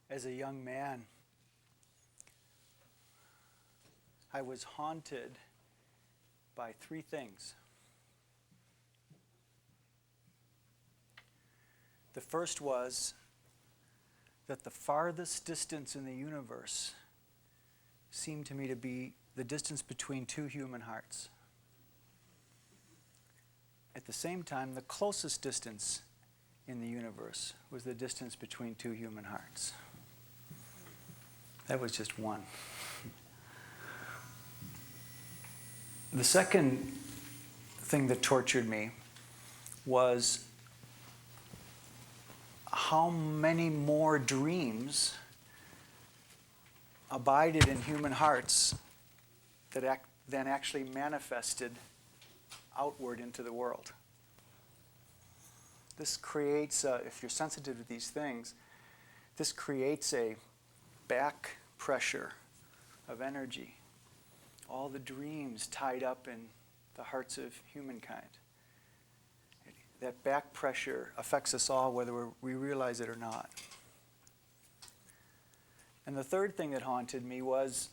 As a young man, I was haunted by three things. The first was that the farthest distance in the universe seemed to me to be the distance between two human hearts. At the same time, the closest distance in the universe was the distance between two human hearts. That was just one. The second thing that tortured me was how many more dreams abided in human hearts than actually manifested outward into the world. This creates, if you're sensitive to these things, this creates a back pressure of energy. All the dreams tied up in the hearts of humankind. That back pressure affects us all whether we realize it or not. And the third thing that haunted me was,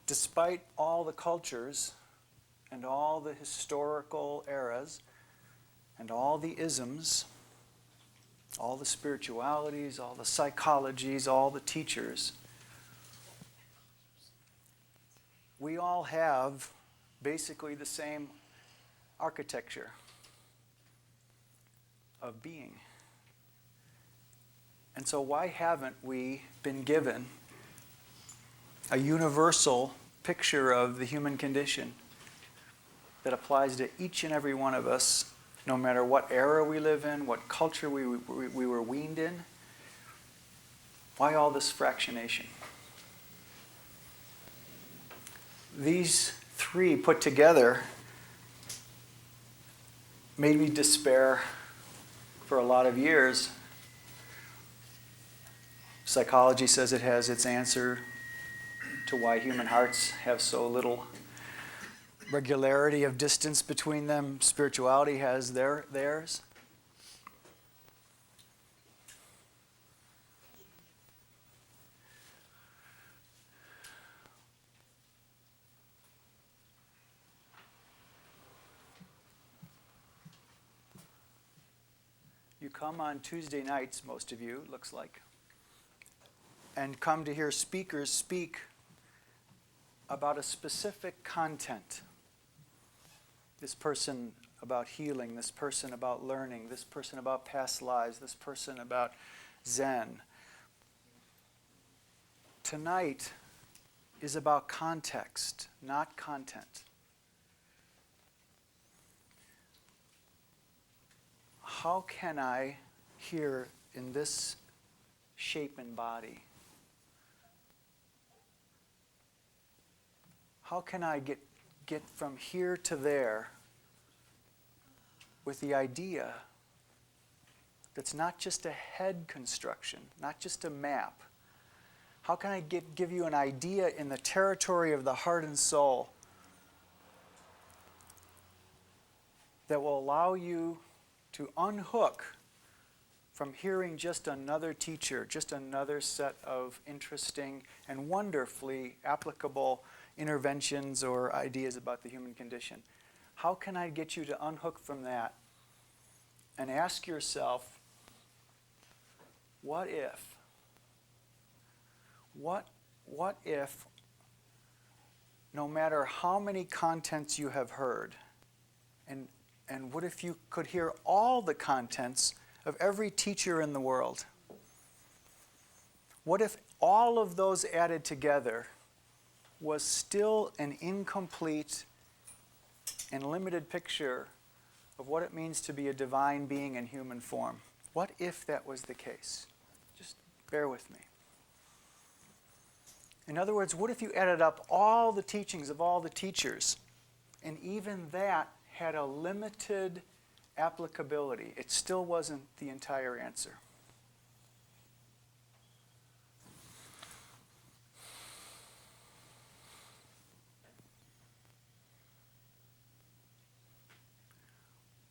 despite all the cultures and all the historical eras and all the isms, all the spiritualities, all the psychologies, all the teachers, we all have basically the same architecture of being. And so why haven't we been given a universal picture of the human condition that applies to each and every one of us, no matter what era we live in, what culture we were weaned in? Why all this fractionation? These three put together made me despair for a lot of years. Psychology says it has its answer to why human hearts have so little regularity of distance between them. Spirituality has theirs. You come on Tuesday nights, most of you, it looks like, and come to hear speakers speak about a specific content. This person about healing, this person about learning, this person about past lives, this person about Zen. Tonight is about context, not content. How can I hear in this shape and body? How can I get from here to there with the idea that's not just a head construction, not just a map? How can I give you an idea in the territory of the heart and soul that will allow you to unhook from hearing just another teacher, just another set of interesting and wonderfully applicable interventions or ideas about the human condition? How can I get you to unhook from that and ask yourself, what if? What if, no matter how many contents you have heard, and what if you could hear all the contents of every teacher in the world? What if all of those added together was still an incomplete and limited picture of what it means to be a divine being in human form? What if that was the case? Just bear with me. In other words, what if you added up all the teachings of all the teachers, and even that had a limited applicability? It still wasn't the entire answer.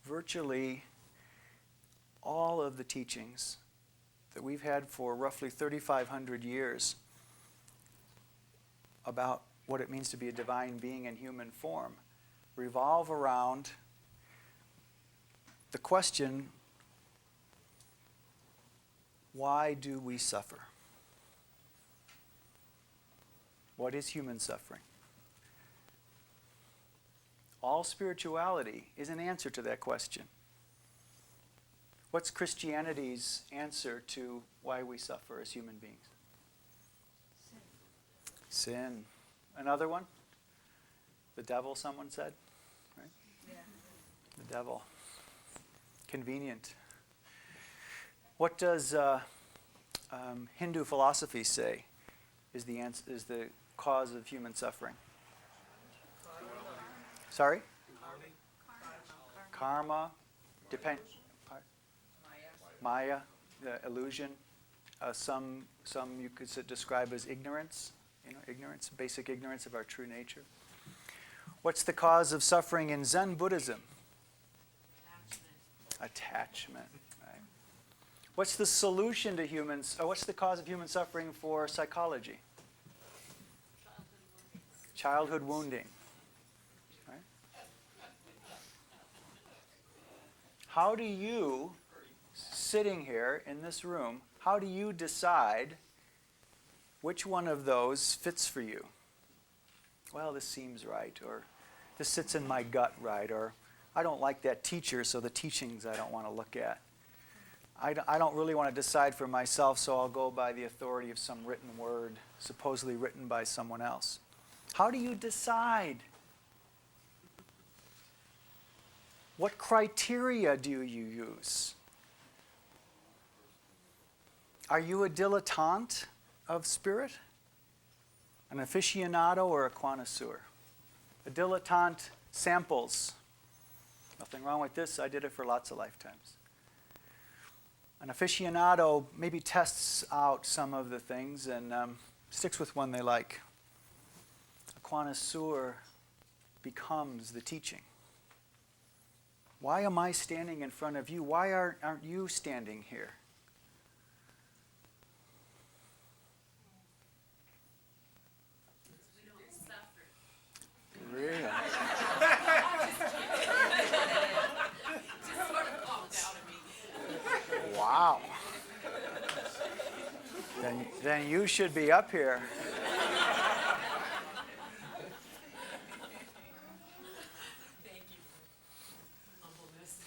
Virtually all of the teachings, that we've had for roughly 3,500 years about what it means to be a divine being in human form revolve around the question, why do we suffer? What is human suffering? All spirituality is an answer to that question. What's Christianity's answer to why we suffer as human beings? Sin. Another one? The devil, someone said? Right? Yeah. The devil. Convenient. What does Hindu philosophy say is the cause of human suffering? Sorry? Karma. Depend. Maya, the illusion. Some you could describe as ignorance. Ignorance, basic ignorance of our true nature. What's the cause of suffering in Zen Buddhism? Attachment. Right. What's the solution to humans? What's the cause of human suffering for psychology? Childhood wounding. Right. How do you, sitting here in this room, how do you decide which one of those fits for you? Well, this seems right, or this sits in my gut right, or I don't like that teacher, so the teachings I don't want to look at. I don't really want to decide for myself, so I'll go by the authority of some written word, supposedly written by someone else. How do you decide? What criteria do you use? Are you a dilettante of spirit? An aficionado or a connoisseur? A dilettante samples. Nothing wrong with this. I did it for lots of lifetimes. An aficionado maybe tests out some of the things and sticks with one they like. A connoisseur becomes the teaching. Why am I standing in front of you? Why aren't you standing here? Really? Wow. Then you should be up here. Thank you for humbleness.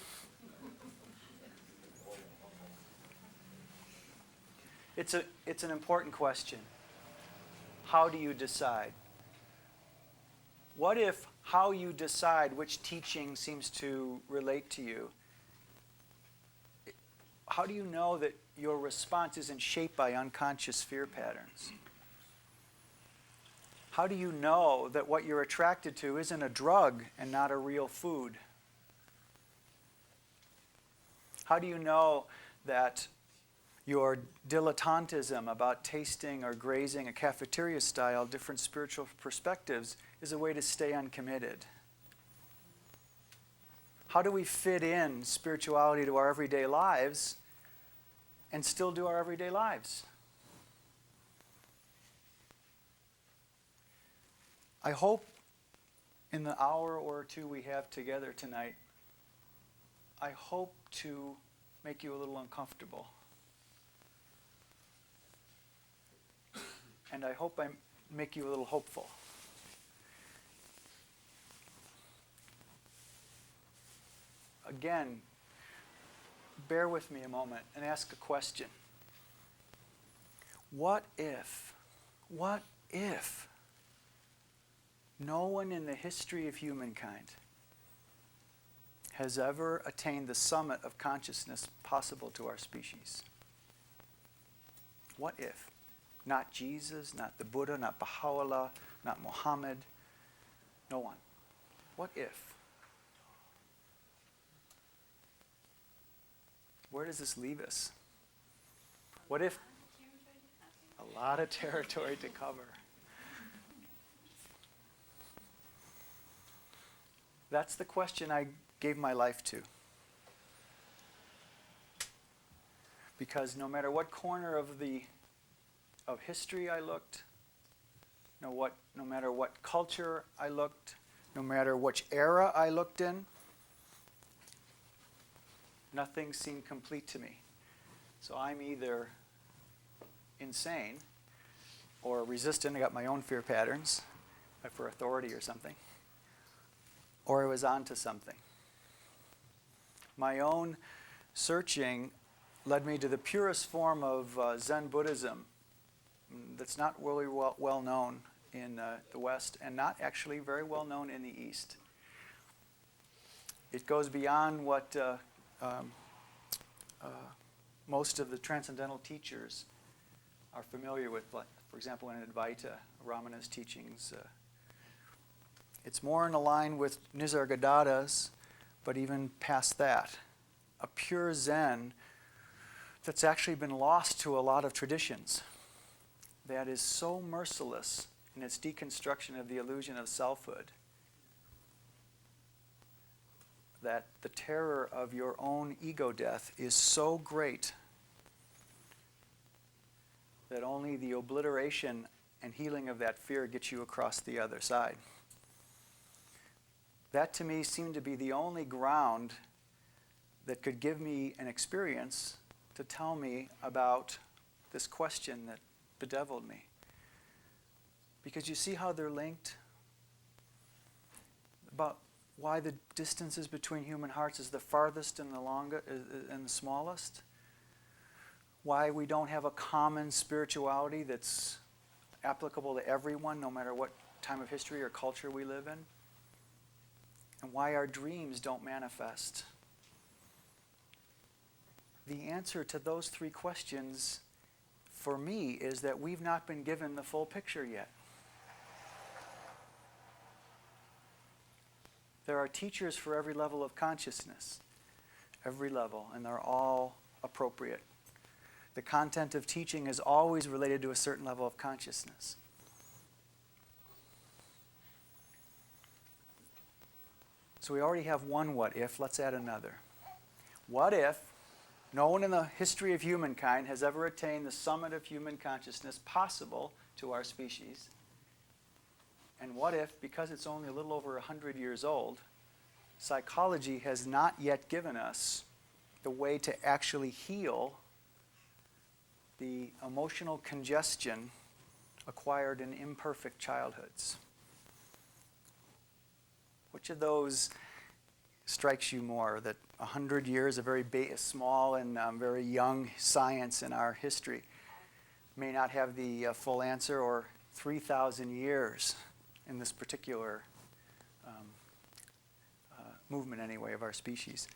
It's an important question. How do you decide? What if how you decide which teaching seems to relate to you? How do you know that your response isn't shaped by unconscious fear patterns? How do you know that what you're attracted to isn't a drug and not a real food? How do you know that your dilettantism about tasting or grazing a cafeteria style, different spiritual perspectives, is a way to stay uncommitted? How do we fit in spirituality to our everyday lives and still do our everyday lives? I hope in the hour or two we have together tonight, I hope to make you a little uncomfortable. And I hope I make you a little hopeful. Again, bear with me a moment and ask a question. What if no one in the history of humankind has ever attained the summit of consciousness possible to our species? What if? Not Jesus, not the Buddha, not Baha'u'llah, not Muhammad, no one. What if? Where does this leave us? What if? A lot of territory to cover. That's the question I gave my life to. Because no matter what corner of history I looked, no matter what culture I looked, no matter which era I looked in, nothing seemed complete to me. So I'm either insane or resistant, I got my own fear patterns for authority or something, or I was onto something. My own searching led me to the purest form of Zen Buddhism that's not really well known in the West and not actually very well known in the East. It goes beyond what most of the transcendental teachers are familiar with. For example, in Advaita, Ramana's teachings, it's more in line with Nisargadatta's, but even past that, a pure Zen that's actually been lost to a lot of traditions, that is so merciless in its deconstruction of the illusion of selfhood that the terror of your own ego death is so great that only the obliteration and healing of that fear gets you across the other side. That to me seemed to be the only ground that could give me an experience to tell me about this question that bedeviled me. Because you see how they're linked? About why the distances between human hearts is the farthest and the longest and the smallest. Why we don't have a common spirituality that's applicable to everyone, no matter what time of history or culture we live in. And why our dreams don't manifest. The answer to those three questions, for me, is that we've not been given the full picture yet. There are teachers for every level of consciousness, every level, and they're all appropriate. The content of teaching is always related to a certain level of consciousness. So we already have one what if, let's add another. What if no one in the history of humankind has ever attained the summit of human consciousness possible to our species? And what if, because it's only a little over 100 years old, psychology has not yet given us the way to actually heal the emotional congestion acquired in imperfect childhoods? Which of those strikes you more, that 100 years, a very small and very young science in our history, may not have the full answer, or 3,000 years in this particular movement anyway of our species,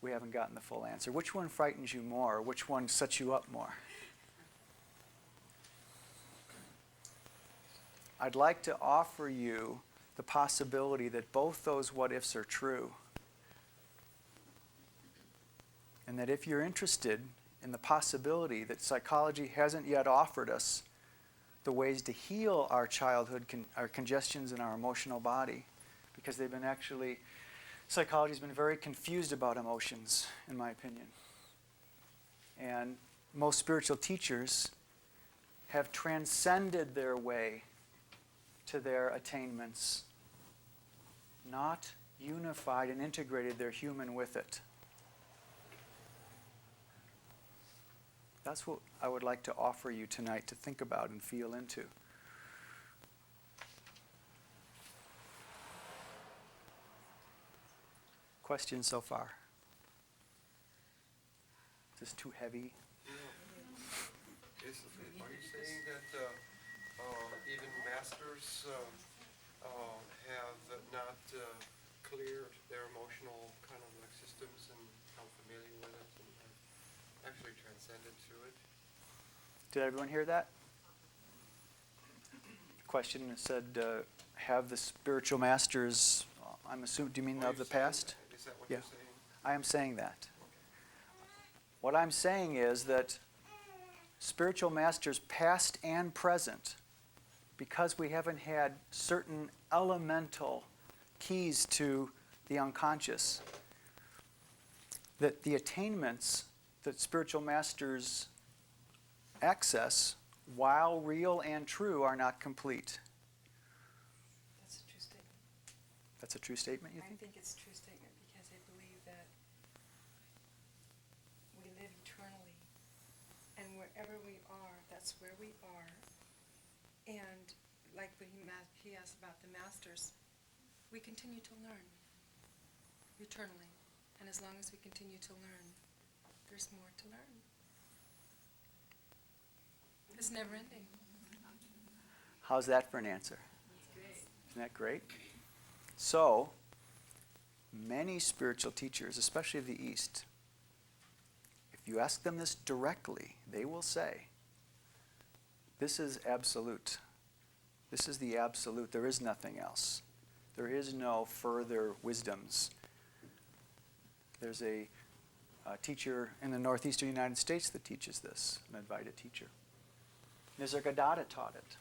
we haven't gotten the full answer? Which one frightens you more? Which one sets you up more? I'd like to offer you the possibility that both those what-ifs are true. And that if you're interested in the possibility that psychology hasn't yet offered us the ways to heal our childhood, our congestions in our emotional body, because they've been psychology's been very confused about emotions, in my opinion. And most spiritual teachers have transcended their way to their attainments, not unified and integrated their human with it. That's what I would like to offer you tonight to think about and feel into. Questions so far? Is this too heavy? Are you saying that even masters have not cleared their emotional kind of like systems and become familiar with it and have actually transcended to it? Did everyone hear that? The question said, have the spiritual masters, I'm assuming, do you mean of the past? Is that what Yeah. you're saying? I am saying that. What I'm saying is that spiritual masters, past and present, because we haven't had certain elemental keys to the unconscious, that the attainments the spiritual masters access, while real and true, are not complete. That's a true statement. That's a true statement, you I think? think it's a true statement because I believe that we live eternally, and wherever we are, that's where we are. And like when he asked about the masters, we continue to learn eternally. And as long as we continue to learn, there's more to learn. It's never ending. How's that for an answer? Isn't that great? So, many spiritual teachers, especially of the East, if you ask them this directly, they will say, this is absolute. This is the absolute. There is nothing else. There is no further wisdoms. There's a teacher in the northeastern United States that teaches this, an Advaita teacher. Nisargadatta taught it.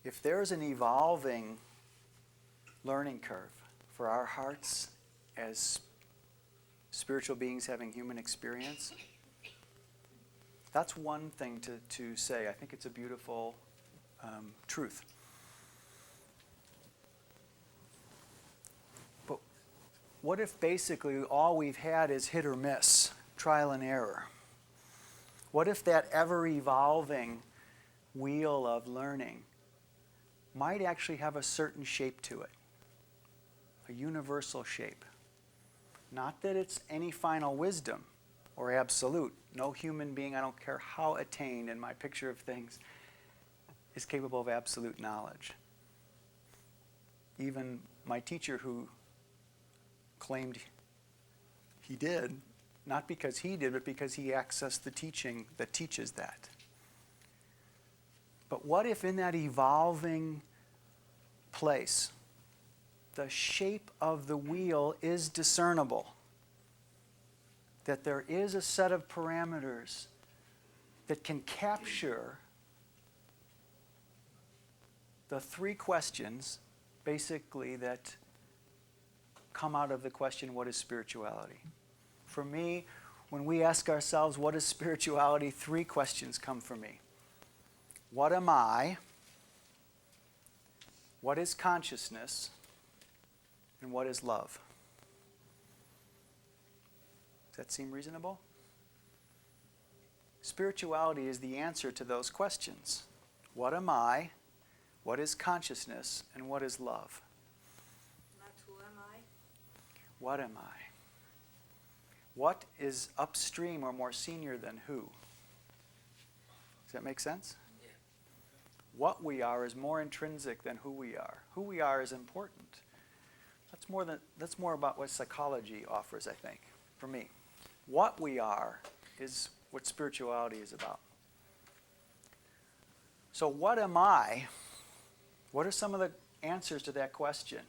If there's an evolving learning curve for our hearts as spiritual beings having human experience, that's one thing to say. I think it's a beautiful truth. But what if basically all we've had is hit or miss, trial and error? What if that ever-evolving wheel of learning might actually have a certain shape to it, a universal shape? Not that it's any final wisdom or absolute. No human being, I don't care how attained in my picture of things, is capable of absolute knowledge. Even my teacher who claimed he did, not because he did, but because he accessed the teaching that teaches that. But what if in that evolving place, the shape of the wheel is discernible? That there is a set of parameters that can capture the three questions, basically, that come out of the question, what is spirituality? For me, when we ask ourselves, what is spirituality, three questions come for me. What am I? What is consciousness? And what is love? Does that seem reasonable? Spirituality is the answer to those questions. What am I? What is consciousness? And what is love? Not who am I? What am I? What is upstream or more senior than who? Does that make sense? Yeah. What we are is more intrinsic than who we are. Who we are is important. That's more about what psychology offers, I think, for me. What we are is what spirituality is about. So what am I? What are some of the answers to that question?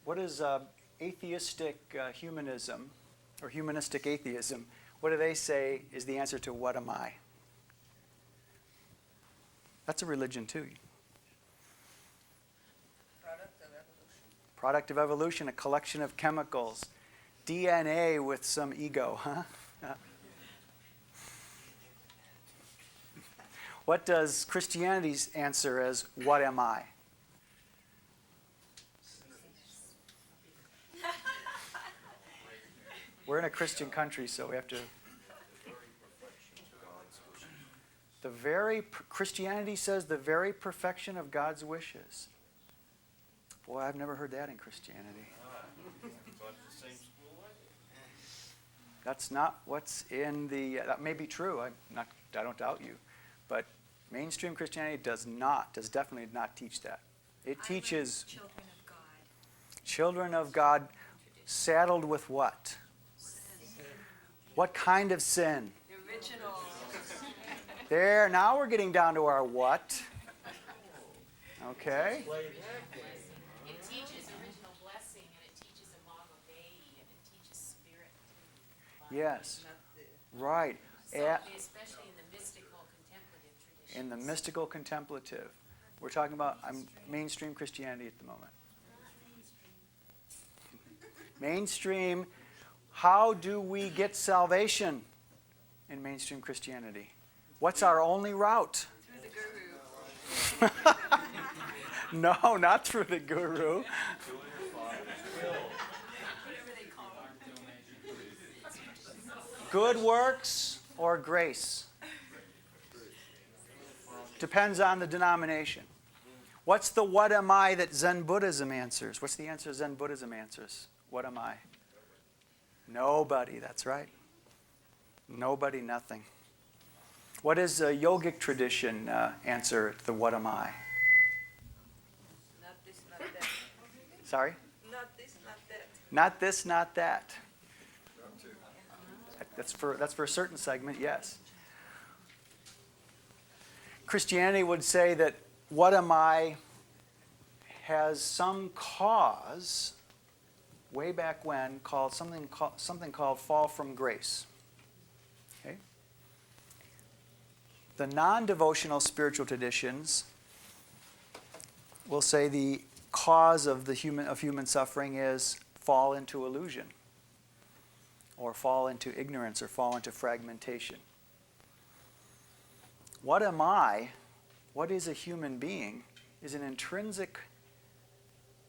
What is atheistic humanism or humanistic atheism? What do they say is the answer to what am I? That's a religion too. Product of evolution, a collection of chemicals. DNA with some ego, huh? What does Christianity's answer as what am I? We're in a Christian country, so we have to. Christianity says the very perfection of God's wishes. Boy, I've never heard that in Christianity. That's not what's in the. That may be true. I don't doubt you, but mainstream Christianity does definitely not teach that. It teaches Children of God. children of God saddled with what? Sin. What kind of sin? The original. There, now we're getting down to our what. Okay. It teaches original blessing, and it teaches Imago Dei, and it teaches spirit too. Yes. Right. So, especially in the mystical contemplative tradition. In the mystical contemplative. We're talking about mainstream Christianity at the moment. Mainstream, how do we get salvation in mainstream Christianity? What's our only route? Through the guru. No, not through the guru. Good works or grace? Depends on the denomination. What's the what am I that Zen Buddhism answers? What's the answer Zen Buddhism answers? What am I? Nobody, that's right. Nobody, nothing. What does a yogic tradition answer the what am I? Not this, not that. Sorry? Not this, not that. Not this, not that. That's for a certain segment, yes. Christianity would say that what am I has some cause way back when called something called fall from grace. Okay? The non-devotional spiritual traditions will say the cause of human suffering is fall into illusion, or fall into ignorance, or fall into fragmentation. What am I? What is a human being? Is an intrinsic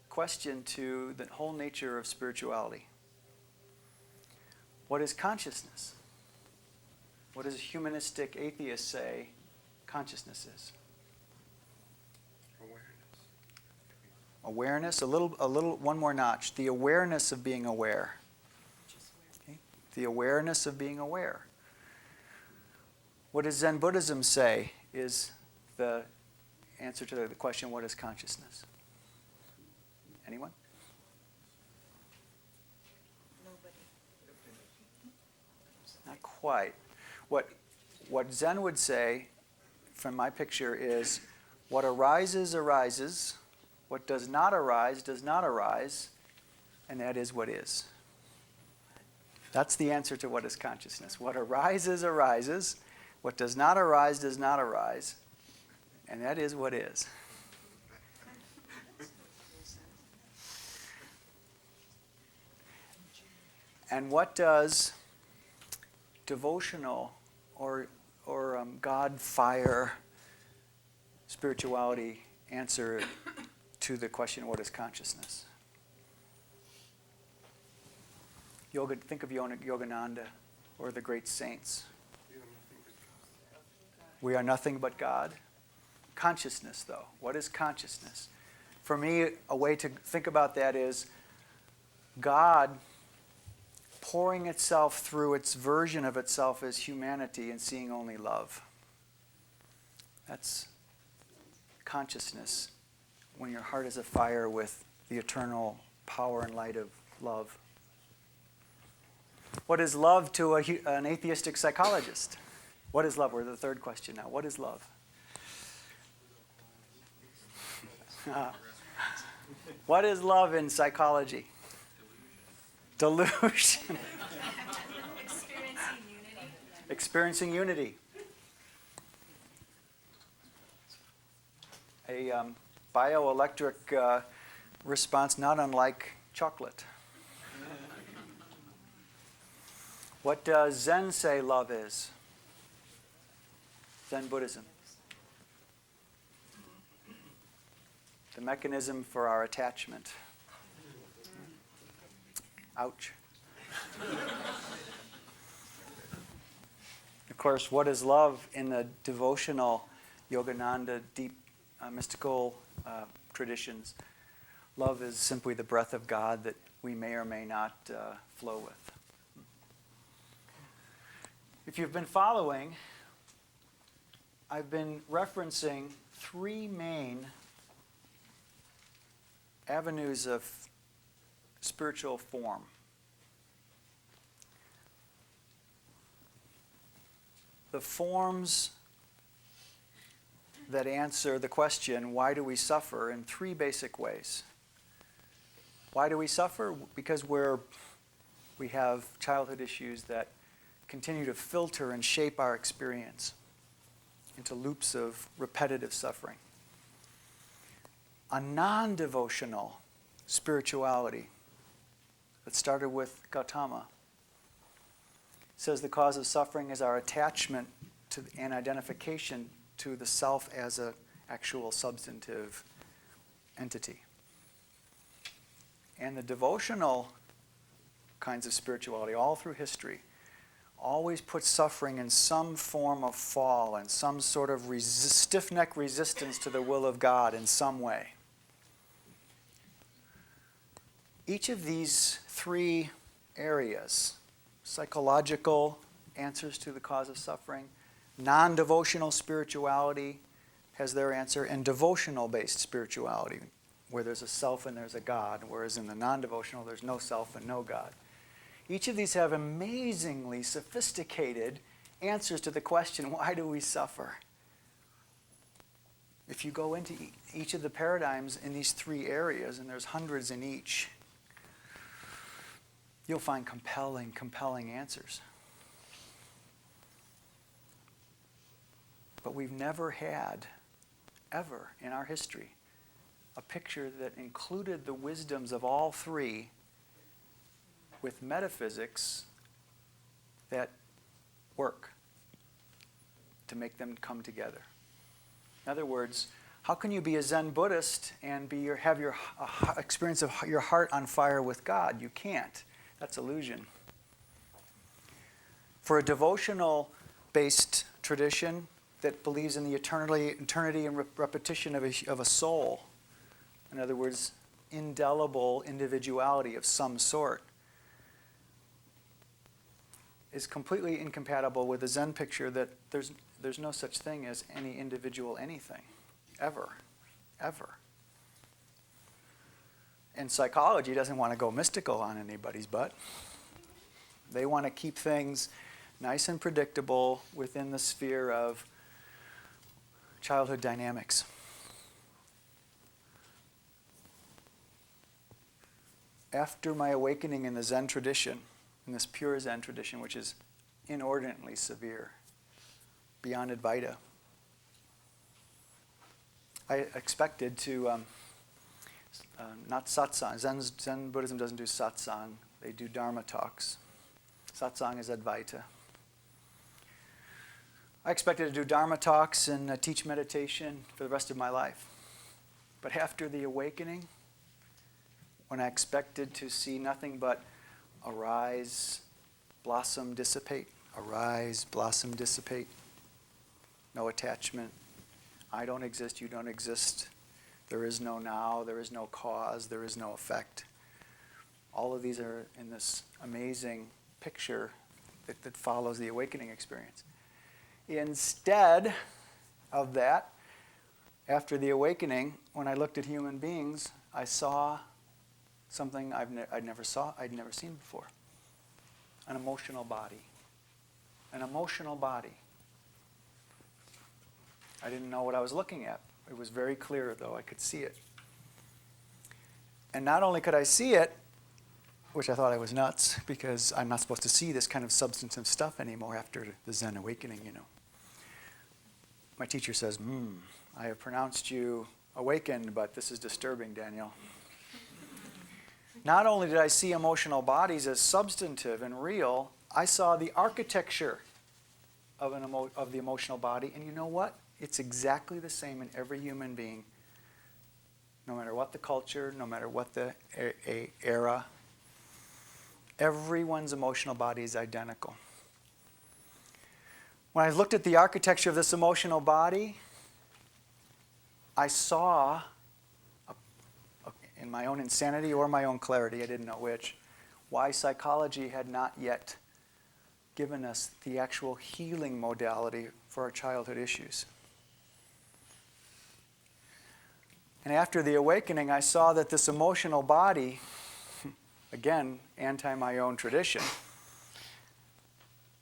question to the whole nature of spirituality. What is consciousness? What does humanistic atheists say consciousness is? Awareness, a little, one more notch. The awareness of being aware. Okay? The awareness of being aware. What does Zen Buddhism say is the answer to the question, what is consciousness? Anyone? Nobody. Not quite. What Zen would say, from my picture, is what arises, arises. What does not arise, and that is what is. That's the answer to what is consciousness. What arises, arises. What does not arise, and that is what is. And what does devotional or God fire spirituality answer to the question, what is consciousness? Think of Yogananda or the great saints. We are nothing but God. Consciousness, though. What is consciousness? For me, a way to think about that is God pouring itself through its version of itself as humanity and seeing only love. That's consciousness, when your heart is afire with the eternal power and light of love. What is love to an atheistic psychologist? What is love? We're the third question now. What is love? What is love in psychology? Delusion. Experiencing unity. Experiencing unity. A bioelectric response not unlike chocolate. What does Zen say love is? Zen Buddhism. The mechanism for our attachment. Ouch. Of course, what is love in the devotional Yogananda, deep mystical traditions? Love is simply the breath of God that we may or may not flow with. If you've been following, I've been referencing three main avenues of spiritual form. The forms that answer the question, why do we suffer, in three basic ways. Why do we suffer? Because we have childhood issues that continue to filter and shape our experience into loops of repetitive suffering. A non-devotional spirituality, that started with Gautama. It says the cause of suffering is our attachment to and identification to the self as an actual substantive entity. And the devotional kinds of spirituality all through history always put suffering in some form of fall and some sort of stiff-necked resistance to the will of God in some way. Each of these three areas, psychological answers to the cause of suffering, non-devotional spirituality has their answer, and devotional-based spirituality, where there's a self and there's a God, whereas in the non-devotional there's no self and no God. Each of these have amazingly sophisticated answers to the question, why do we suffer? If you go into each of the paradigms in these three areas, and there's hundreds in each, you'll find compelling answers. But we've never had, ever in our history, a picture that included the wisdoms of all three with metaphysics that work to make them come together. In other words, how can you be a Zen Buddhist and have your experience of your heart on fire with God? You can't. That's illusion. For a devotional-based tradition that believes in the eternity and repetition of a soul, in other words, indelible individuality of some sort, is completely incompatible with the Zen picture that there's no such thing as any individual anything, ever. And psychology doesn't want to go mystical on anybody's butt. They want to keep things nice and predictable within the sphere of childhood dynamics. After my awakening in the Zen tradition, in this pure Zen tradition, which is inordinately severe, beyond Advaita, I expected to, not satsang. Zen Buddhism doesn't do satsang. They do Dharma talks. Satsang is Advaita. I expected to do Dharma talks and teach meditation for the rest of my life. But after the awakening, when I expected to see nothing but arise, blossom, dissipate, arise, blossom, dissipate, no attachment, I don't exist, you don't exist, there is no now, there is no cause, there is no effect. All of these are in this amazing picture that follows the awakening experience. Instead of that, after the awakening, when I looked at human beings, I saw something I'd never seen before. An emotional body. An emotional body. I didn't know what I was looking at. It was very clear, though. I could see it. And not only could I see it, which I thought I was nuts, because I'm not supposed to see this kind of substantive stuff anymore after the Zen awakening, you know. My teacher says, I have pronounced you awakened, but this is disturbing, Daniel. Not only did I see emotional bodies as substantive and real, I saw the architecture of the emotional body. And you know what? It's exactly the same in every human being, no matter what the culture, no matter what the era. Everyone's emotional body is identical. When I looked at the architecture of this emotional body, I saw, in my own insanity or my own clarity, I didn't know which, why psychology had not yet given us the actual healing modality for our childhood issues. And after the awakening, I saw that this emotional body, again, anti my own tradition,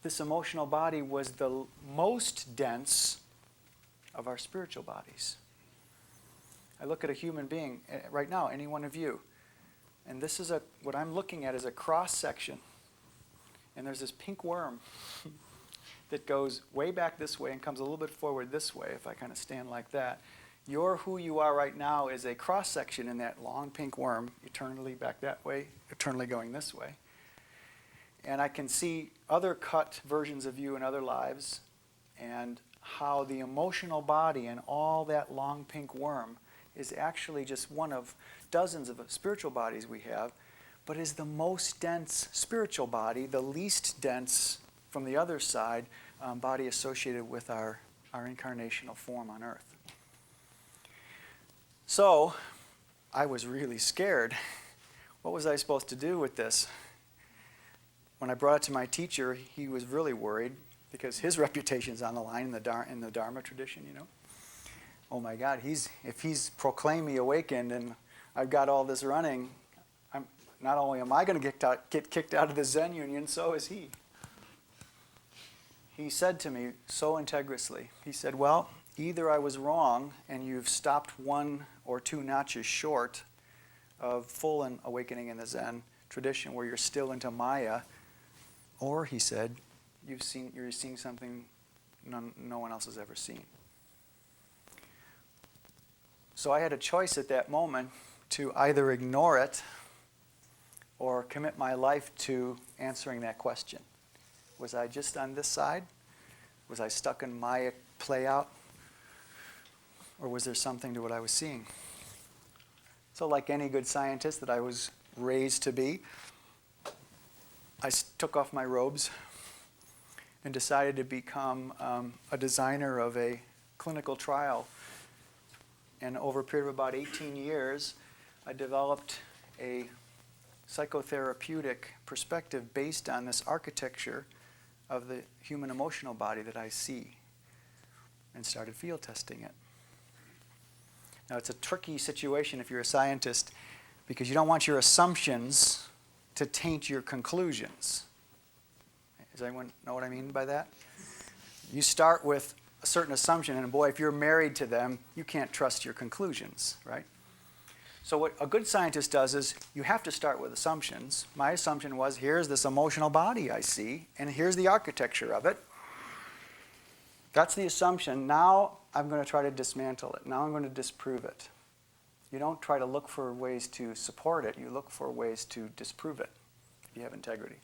this emotional body was the most dense of our spiritual bodies. I look at a human being right now, any one of you, and this is what I'm looking at is a cross section, and there's this pink worm that goes way back this way and comes a little bit forward this way. If I kind of stand like that, You're who you are right now is a cross-section in that long pink worm, eternally back that way, eternally going this way. And I can see other cut versions of you in other lives, and how the emotional body and all that long pink worm is actually just one of dozens of spiritual bodies we have, but is the most dense spiritual body, the least dense from the other side body associated with our incarnational form on earth. So I was really scared. What was I supposed to do with this? When I brought it to my teacher, he was really worried because his reputation's on the line in the Dharma tradition, you know. Oh my God, if he's proclaimed me awakened and I've got all this running, not only am I going to get kicked out of the Zen Union, so is he. He said to me so integriously, he said, well, either I was wrong and you've stopped 1 or 2 notches short of full awakening in the Zen tradition where you're still into Maya, or, he said, you're seeing something no one else has ever seen. So I had a choice at that moment to either ignore it or commit my life to answering that question. Was I just on this side? Was I stuck in Maya play out? Or was there something to what I was seeing? So like any good scientist that I was raised to be, I took off my robes and decided to become a designer of a clinical trial. And over a period of about 18 years, I developed a psychotherapeutic perspective based on this architecture of the human emotional body that I see, and started field testing it. Now, it's a tricky situation if you're a scientist, because you don't want your assumptions to taint your conclusions. Does anyone know what I mean by that? You start with a certain assumption, and boy, if you're married to them, you can't trust your conclusions, right? So what a good scientist does is you have to start with assumptions. My assumption was, here's this emotional body I see, and here's the architecture of it. That's the assumption. Now I'm going to try to dismantle it. Now I'm going to disprove it. You don't try to look for ways to support it. You look for ways to disprove it if you have integrity.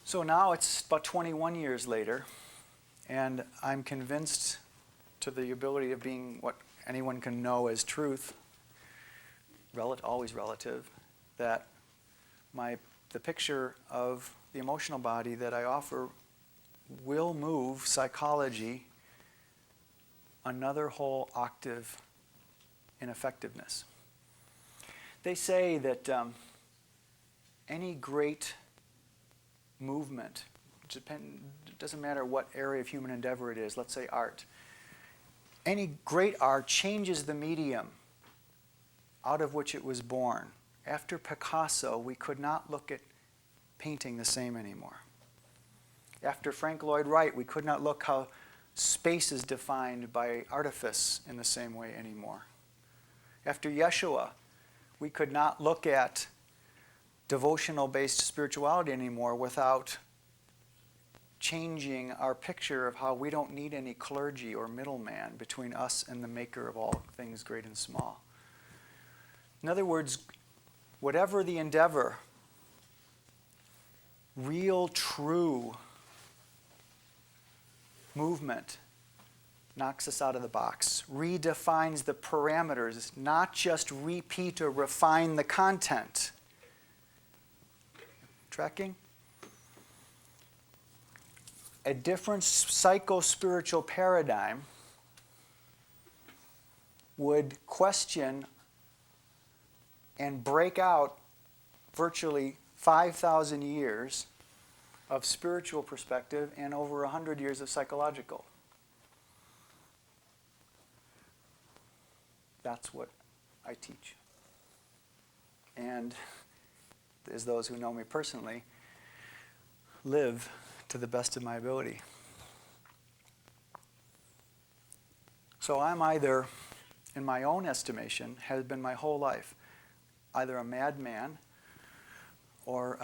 So now it's about 21 years later, and I'm convinced to the ability of being what anyone can know as truth, always relative, that the picture of the emotional body that I offer will move psychology another whole octave in effectiveness. They say that any great movement, it doesn't matter what area of human endeavor it is, let's say art, any great art changes the medium out of which it was born. After Picasso, we could not look at painting the same anymore. After Frank Lloyd Wright, we could not look how space is defined by artifice in the same way anymore. After Yeshua, we could not look at devotional-based spirituality anymore without changing our picture of how we don't need any clergy or middleman between us and the maker of all things great and small. In other words, whatever the endeavor, real, true movement knocks us out of the box, redefines the parameters, not just repeat or refine the content. Tracking? A different psycho-spiritual paradigm would question and break out virtually 5,000 years of spiritual perspective and over 100 years of psychological. That's what I teach. And as those who know me personally, live to the best of my ability. So I'm either, in my own estimation, has been my whole life, either a madman or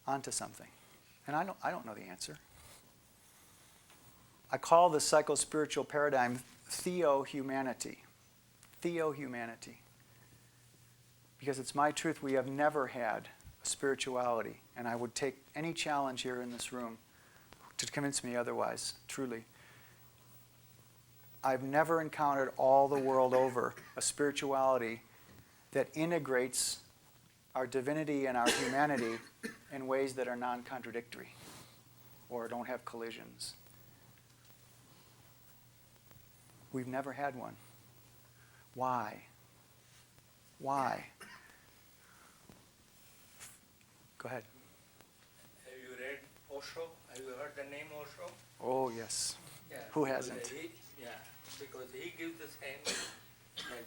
onto something. And I don't know the answer. I call the psycho-spiritual paradigm Theo-humanity. Theo-humanity. Because it's my truth, we have never had a spirituality. And I would take any challenge here in this room to convince me otherwise, truly. I've never encountered all the world over a spirituality that integrates our divinity and our humanity in ways that are non-contradictory or don't have collisions. We've never had one. Why? Why? Go ahead. Have you read Osho? Have you heard the name Osho? Oh, yes. Yeah. Who hasn't? Because he gives the same that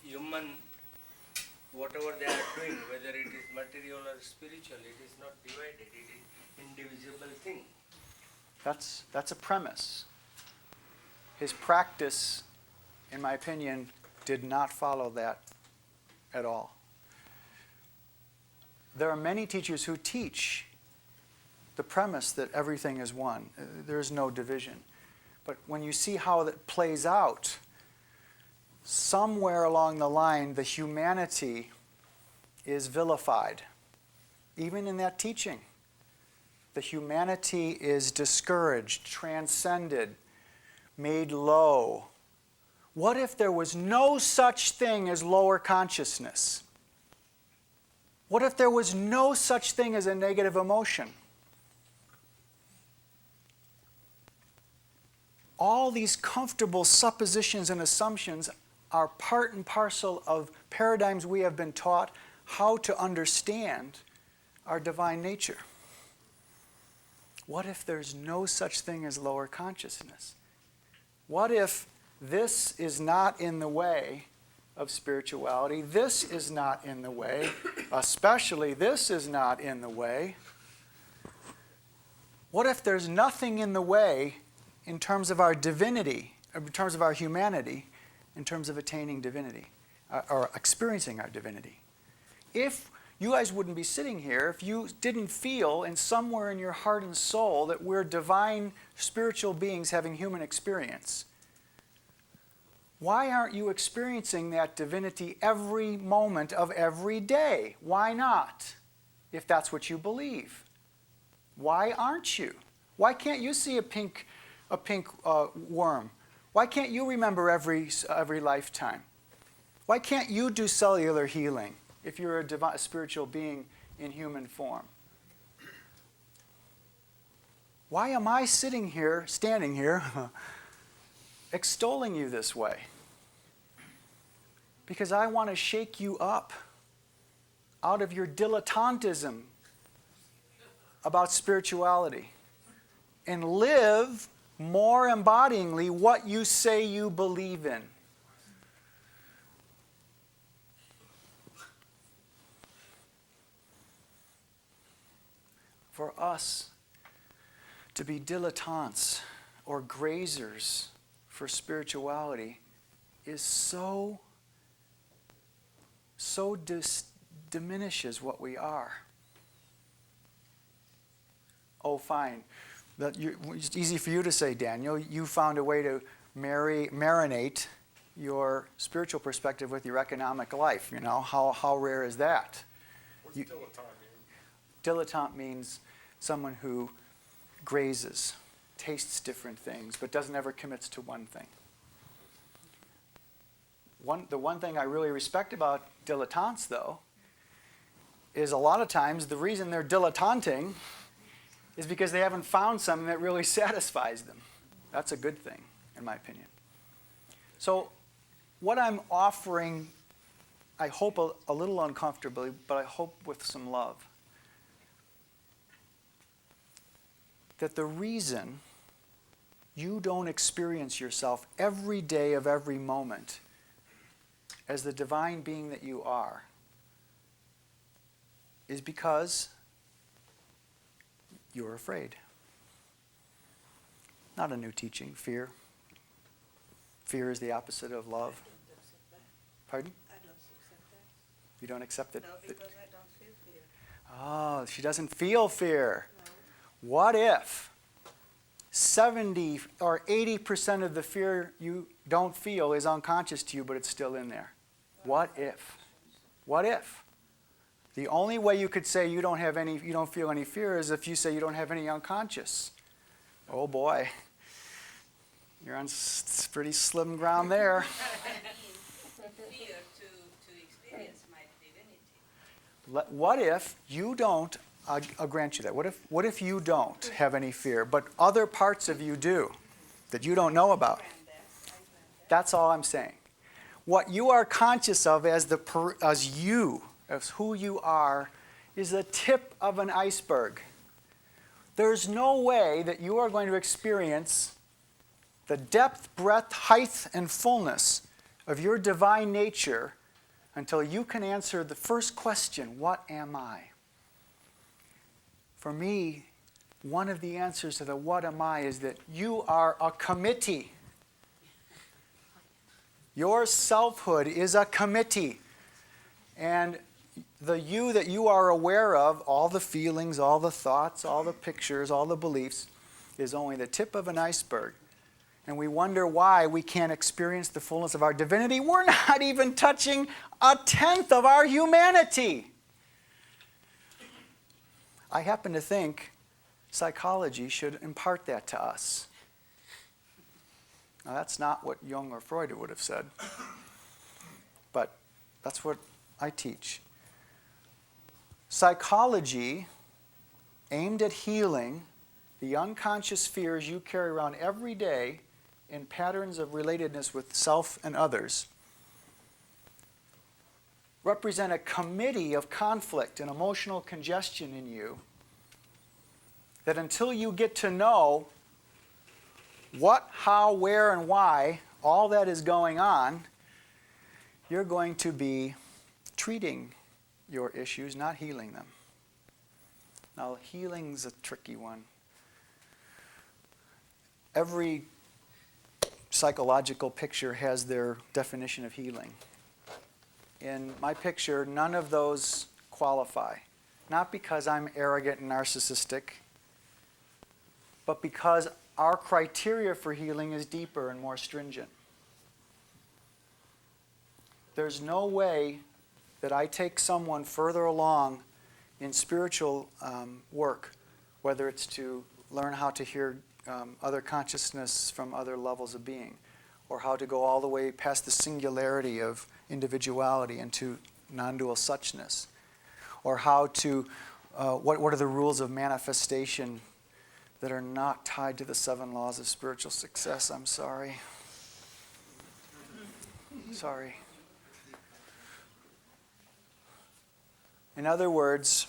human, whatever they are doing, whether it is material or spiritual, it is not divided. It is indivisible thing. That's a premise. His practice, in my opinion, did not follow that at all. There are many teachers who teach the premise that everything is one. There is no division. But when you see how that plays out, somewhere along the line, the humanity is vilified. Even in that teaching, the humanity is discouraged, transcended, made low. What if there was no such thing as lower consciousness? What if there was no such thing as a negative emotion? All these comfortable suppositions and assumptions are part and parcel of paradigms we have been taught how to understand our divine nature. What if there's no such thing as lower consciousness? What if this is not in the way of spirituality? This is not in the way. Especially this is not in the way. What if there's nothing in the way in terms of our divinity, in terms of our humanity, in terms of attaining divinity, or experiencing our divinity? If you guys wouldn't be sitting here if you didn't feel in somewhere in your heart and soul that we're divine spiritual beings having human experience. Why aren't you experiencing that divinity every moment of every day? Why not? If that's what you believe. Why aren't you? Why can't you see a pink worm? Why can't you remember every lifetime? Why can't you do cellular healing if you're a spiritual being in human form? Why am I standing here, extolling you this way? Because I want to shake you up out of your dilettantism about spirituality and live more embodyingly what you say you believe in. For us to be dilettantes or grazers for spirituality is so diminishes what we are. Oh, fine. It's easy for you to say, Daniel. You found a way to marinate your spiritual perspective with your economic life. You know, how rare is that? What's dilettante mean? Dilettante means someone who grazes, tastes different things, but doesn't ever commits to one thing. The one thing I really respect about dilettantes, though, is a lot of times the reason they're dilettanting is because they haven't found something that really satisfies them. That's a good thing, in my opinion. So what I'm offering, I hope a little uncomfortably, but I hope with some love, that the reason you don't experience yourself every day of every moment as the divine being that you are is because you're afraid. Not a new teaching, fear. Fear is the opposite of love. Pardon? I don't accept that. You don't accept it? No, because I don't feel fear. Oh, she doesn't feel fear. No. What if 70 or 80% of the fear you don't feel is unconscious to you, but it's still in there. What if? What if? The only way you could say you don't feel any fear is if you say you don't have any unconscious. Oh boy. You're on pretty slim ground there. Fear to experience my divinity. What if you don't, I'll grant you that. What if you don't have any fear, but other parts of you do that you don't know about? That's all I'm saying. What you are conscious of as who you are, is the tip of an iceberg. There's no way that you are going to experience the depth, breadth, height, and fullness of your divine nature until you can answer the first question, what am I? For me, one of the answers to the what am I is that you are a committee. Your selfhood is a committee. And the you that you are aware of, all the feelings, all the thoughts, all the pictures, all the beliefs, is only the tip of an iceberg. And we wonder why we can't experience the fullness of our divinity. We're not even touching 1/10 of our humanity. I happen to think psychology should impart that to us. Now, that's not what Jung or Freud would have said, but that's what I teach. Psychology aimed at healing the unconscious fears you carry around every day in patterns of relatedness with self and others represent a committee of conflict and emotional congestion in you that until you get to know what, how, where, and why all that is going on, you're going to be treating your issues, not healing them. Now, healing's a tricky one. Every psychological picture has their definition of healing. In my picture, none of those qualify. Not because I'm arrogant and narcissistic, but because our criteria for healing is deeper and more stringent. There's no way that I take someone further along in spiritual work, whether it's to learn how to hear other consciousness from other levels of being, or how to go all the way past the singularity of individuality into non-dual suchness, or how to, what are the rules of manifestation that are not tied to the 7 laws of spiritual success. I'm sorry. Sorry. In other words,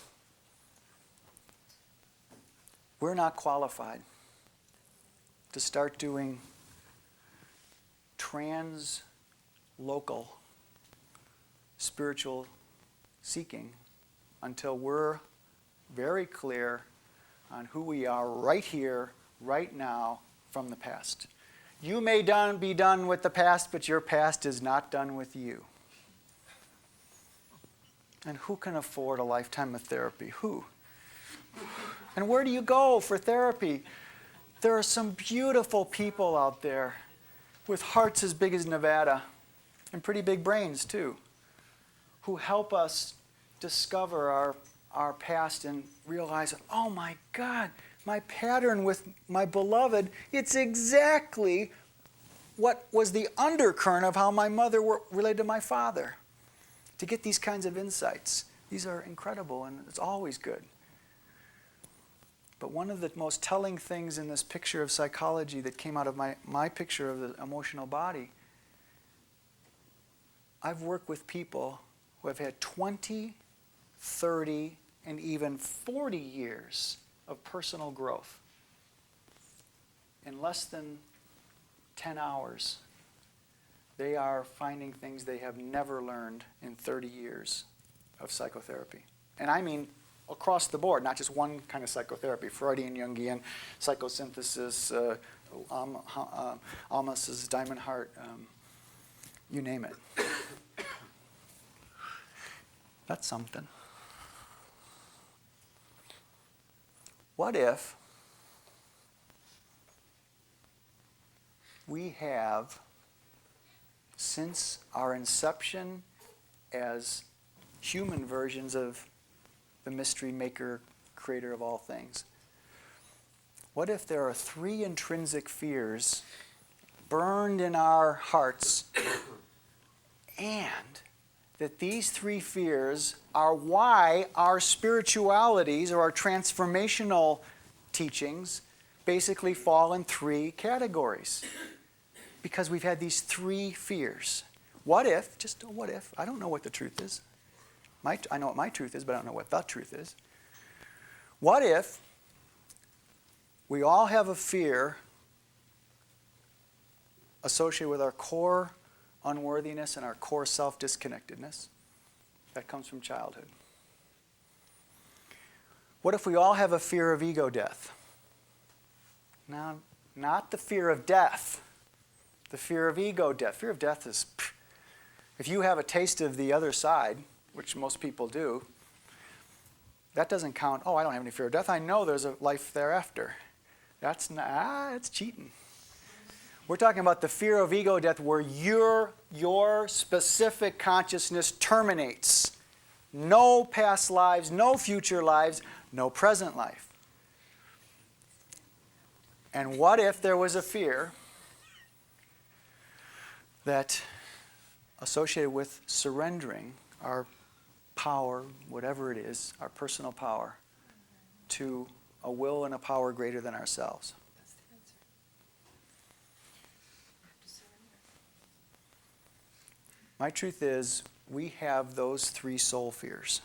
we're not qualified to start doing trans-local spiritual seeking until we're very clear on who we are right here, right now, from the past. You may be done with the past, but your past is not done with you. And who can afford a lifetime of therapy? Who? And where do you go for therapy? There are some beautiful people out there with hearts as big as Nevada and pretty big brains too, who help us discover our past and realize, oh my God, my pattern with my beloved, it's exactly what was the undercurrent of how my mother related to my father. To get these kinds of insights, these are incredible and it's always good. But one of the most telling things in this picture of psychology that came out of my picture of the emotional body, I've worked with people who have had 20, 30, and even 40 years of personal growth in less than 10 hours. They are finding things they have never learned in 30 years of psychotherapy. And I mean across the board, not just one kind of psychotherapy, Freudian, Jungian, psychosynthesis, Almas's Diamond Heart, you name it. That's something. What if we have, since our inception as human versions of the mystery maker, creator of all things, what if there are 3 intrinsic fears burned in our hearts, and that these 3 fears are why our spiritualities or our transformational teachings basically fall in 3 categories? Because we've had these 3 fears. What if, just a what if, I don't know what the truth is. I know what my truth is, but I don't know what the truth is. What if we all have a fear associated with our core unworthiness and our core self-disconnectedness that comes from childhood? What if we all have a fear of ego death? Now, not the fear of death, the fear of ego death. Fear of death is, if you have a taste of the other side, which most people do, that doesn't count. Oh, I don't have any fear of death. I know there's a life thereafter. That's not, it's cheating. We're talking about the fear of ego death where your specific consciousness terminates. No past lives, no future lives, no present life. And what if there was a fear that associated with surrendering our power, whatever it is, our personal power, to a will and a power greater than ourselves? That's the answer. We have to surrender. My truth is, we have those 3 soul fears.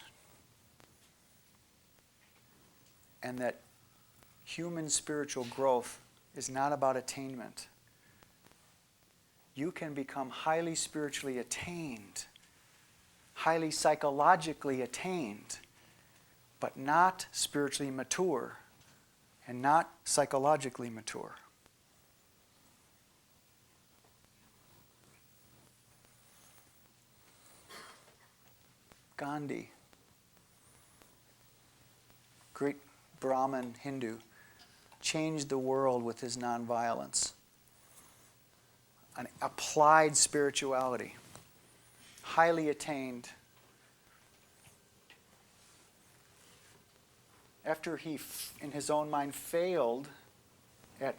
And that human spiritual growth is not about attainment. You can become highly spiritually attained, highly psychologically attained, but not spiritually mature and not psychologically mature. Gandhi, great Brahmin Hindu, changed the world with his nonviolence. An applied spirituality, highly attained. After he, in his own mind, failed at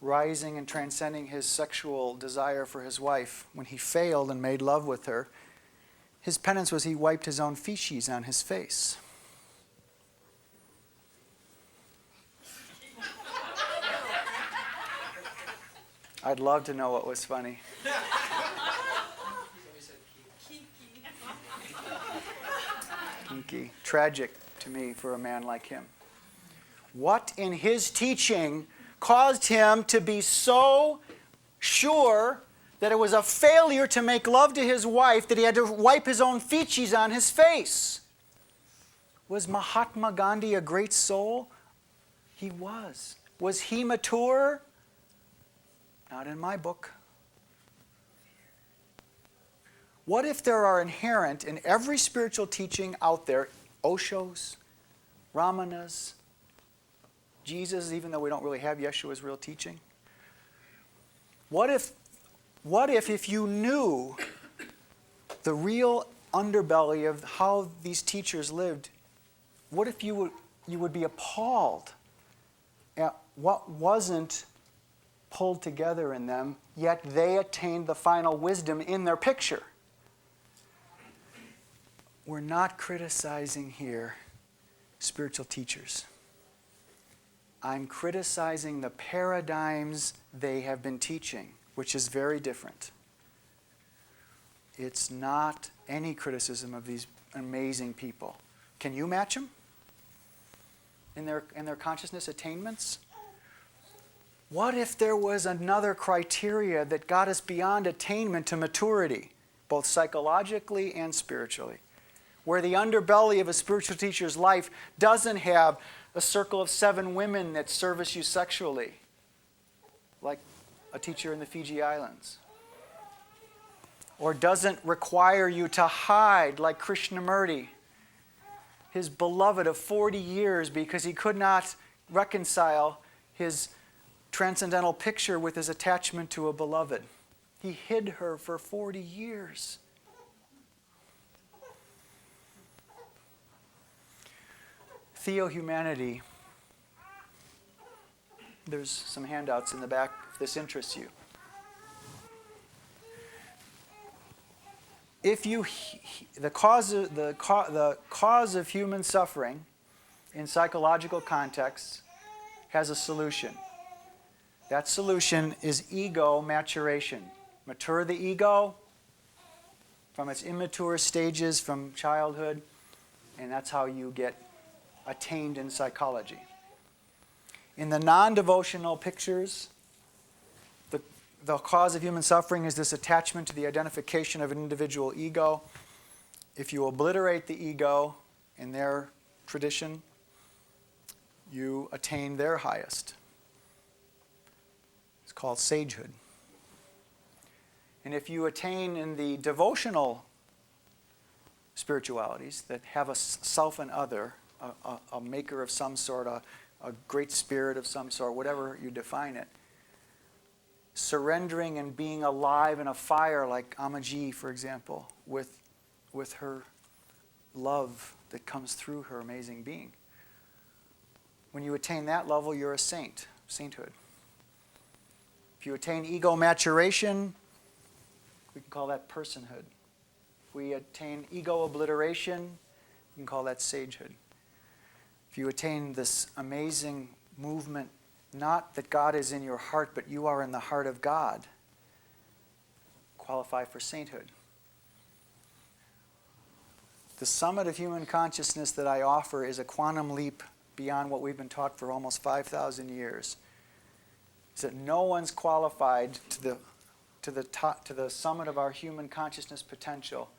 rising and transcending his sexual desire for his wife, when he failed and made love with her, his penance was he wiped his own feces on his face. I'd love to know what was funny. Kinky. Tragic to me for a man like him. What in his teaching caused him to be so sure that it was a failure to make love to his wife that he had to wipe his own feces on his face? Was Mahatma Gandhi a great soul? He was. Was he mature? Not in my book. What if there are inherent in every spiritual teaching out there, Osho's, Ramanas, Jesus, even though we don't really have Yeshua's real teaching? What if you knew the real underbelly of how these teachers lived, what if you would be appalled at what wasn't pulled together in them, yet they attained the final wisdom in their picture? We're not criticizing here spiritual teachers. I'm criticizing the paradigms they have been teaching, which is very different. It's not any criticism of these amazing people. Can you match them in their consciousness attainments? What if there was another criteria that got us beyond attainment to maturity, both psychologically and spiritually, where the underbelly of a spiritual teacher's life doesn't have a circle of 7 women that service you sexually, like a teacher in the Fiji Islands, or doesn't require you to hide like Krishnamurti, his beloved of 40 years, because he could not reconcile his transcendental picture with his attachment to a beloved. He hid her for 40 years. Theo-humanity. There's some handouts in the back if this interests you. If you, the cause of human suffering in psychological contexts has a solution. That solution is ego maturation. Mature the ego from its immature stages from childhood, and that's how you get attained in psychology. In the non-devotional pictures, the cause of human suffering is this attachment to the identification of an individual ego. If you obliterate the ego in their tradition, you attain their highest. It's called sagehood. And if you attain in the devotional spiritualities that have a self and other, a maker of some sort, a great spirit of some sort, whatever you define it, surrendering and being alive in a fire like Amaji, for example, with her love that comes through her amazing being. When you attain that level, you're a saint, sainthood. If you attain ego maturation, we can call that personhood. If we attain ego obliteration, we can call that sagehood. If you attain this amazing movement, not that God is in your heart, but you are in the heart of God, qualify for sainthood. The summit of human consciousness that I offer is a quantum leap beyond what we've been taught for almost 5,000 years. Is that no one's qualified to the summit of our human consciousness potential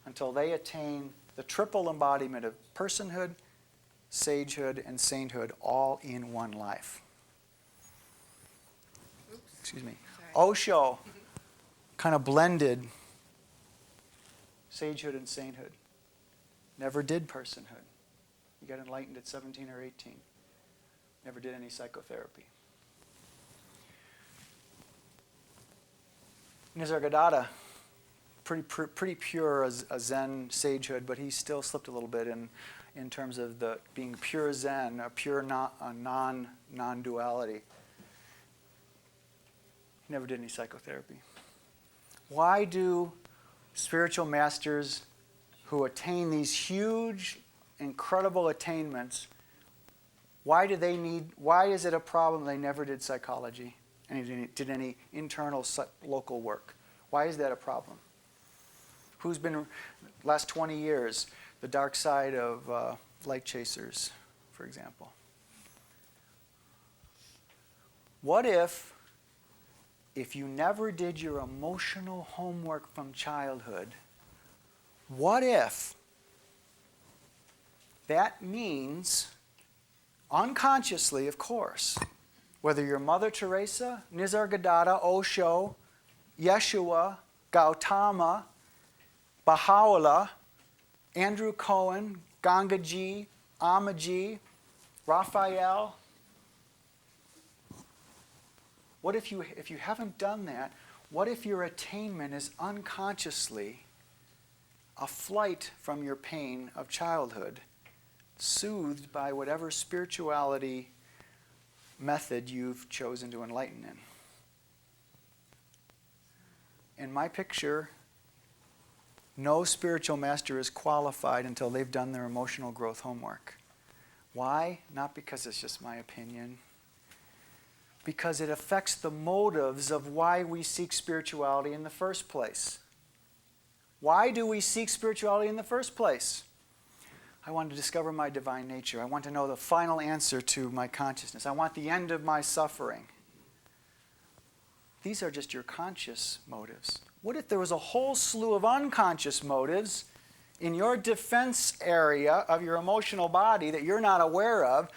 until they attain the triple embodiment of personhood, sagehood, and sainthood all in one life. Excuse me. Osho kind of blended sagehood and sainthood. Never did personhood. He got enlightened at 17 or 18. Never did any psychotherapy. Nisargadatta, pretty pure as a Zen sagehood, but he still slipped a little bit in terms of the being pure Zen, a pure non-duality. He never did any psychotherapy. Why do spiritual masters who attain these huge, incredible attainments, why is it a problem they never did psychology and did any internal local work? Why is that a problem? Who's been, last 20 years, the dark side of light chasers, for example? What if you never did your emotional homework from childhood, what if that means, unconsciously, of course, whether you're Mother Teresa, Nisargadatta, Osho, Yeshua, Gautama, Baha'u'llah, Andrew Cohen, Gangaji, Amaji, Raphael. What if you haven't done that, what if your attainment is unconsciously a flight from your pain of childhood, soothed by whatever spirituality method you've chosen to enlighten in? In my picture, no spiritual master is qualified until they've done their emotional growth homework. Why? Not because it's just my opinion. Because it affects the motives of why we seek spirituality in the first place. Why do we seek spirituality in the first place? I want to discover my divine nature. I want to know the final answer to my consciousness. I want the end of my suffering. These are just your conscious motives. What if there was a whole slew of unconscious motives in your defense area of your emotional body that you're not aware of,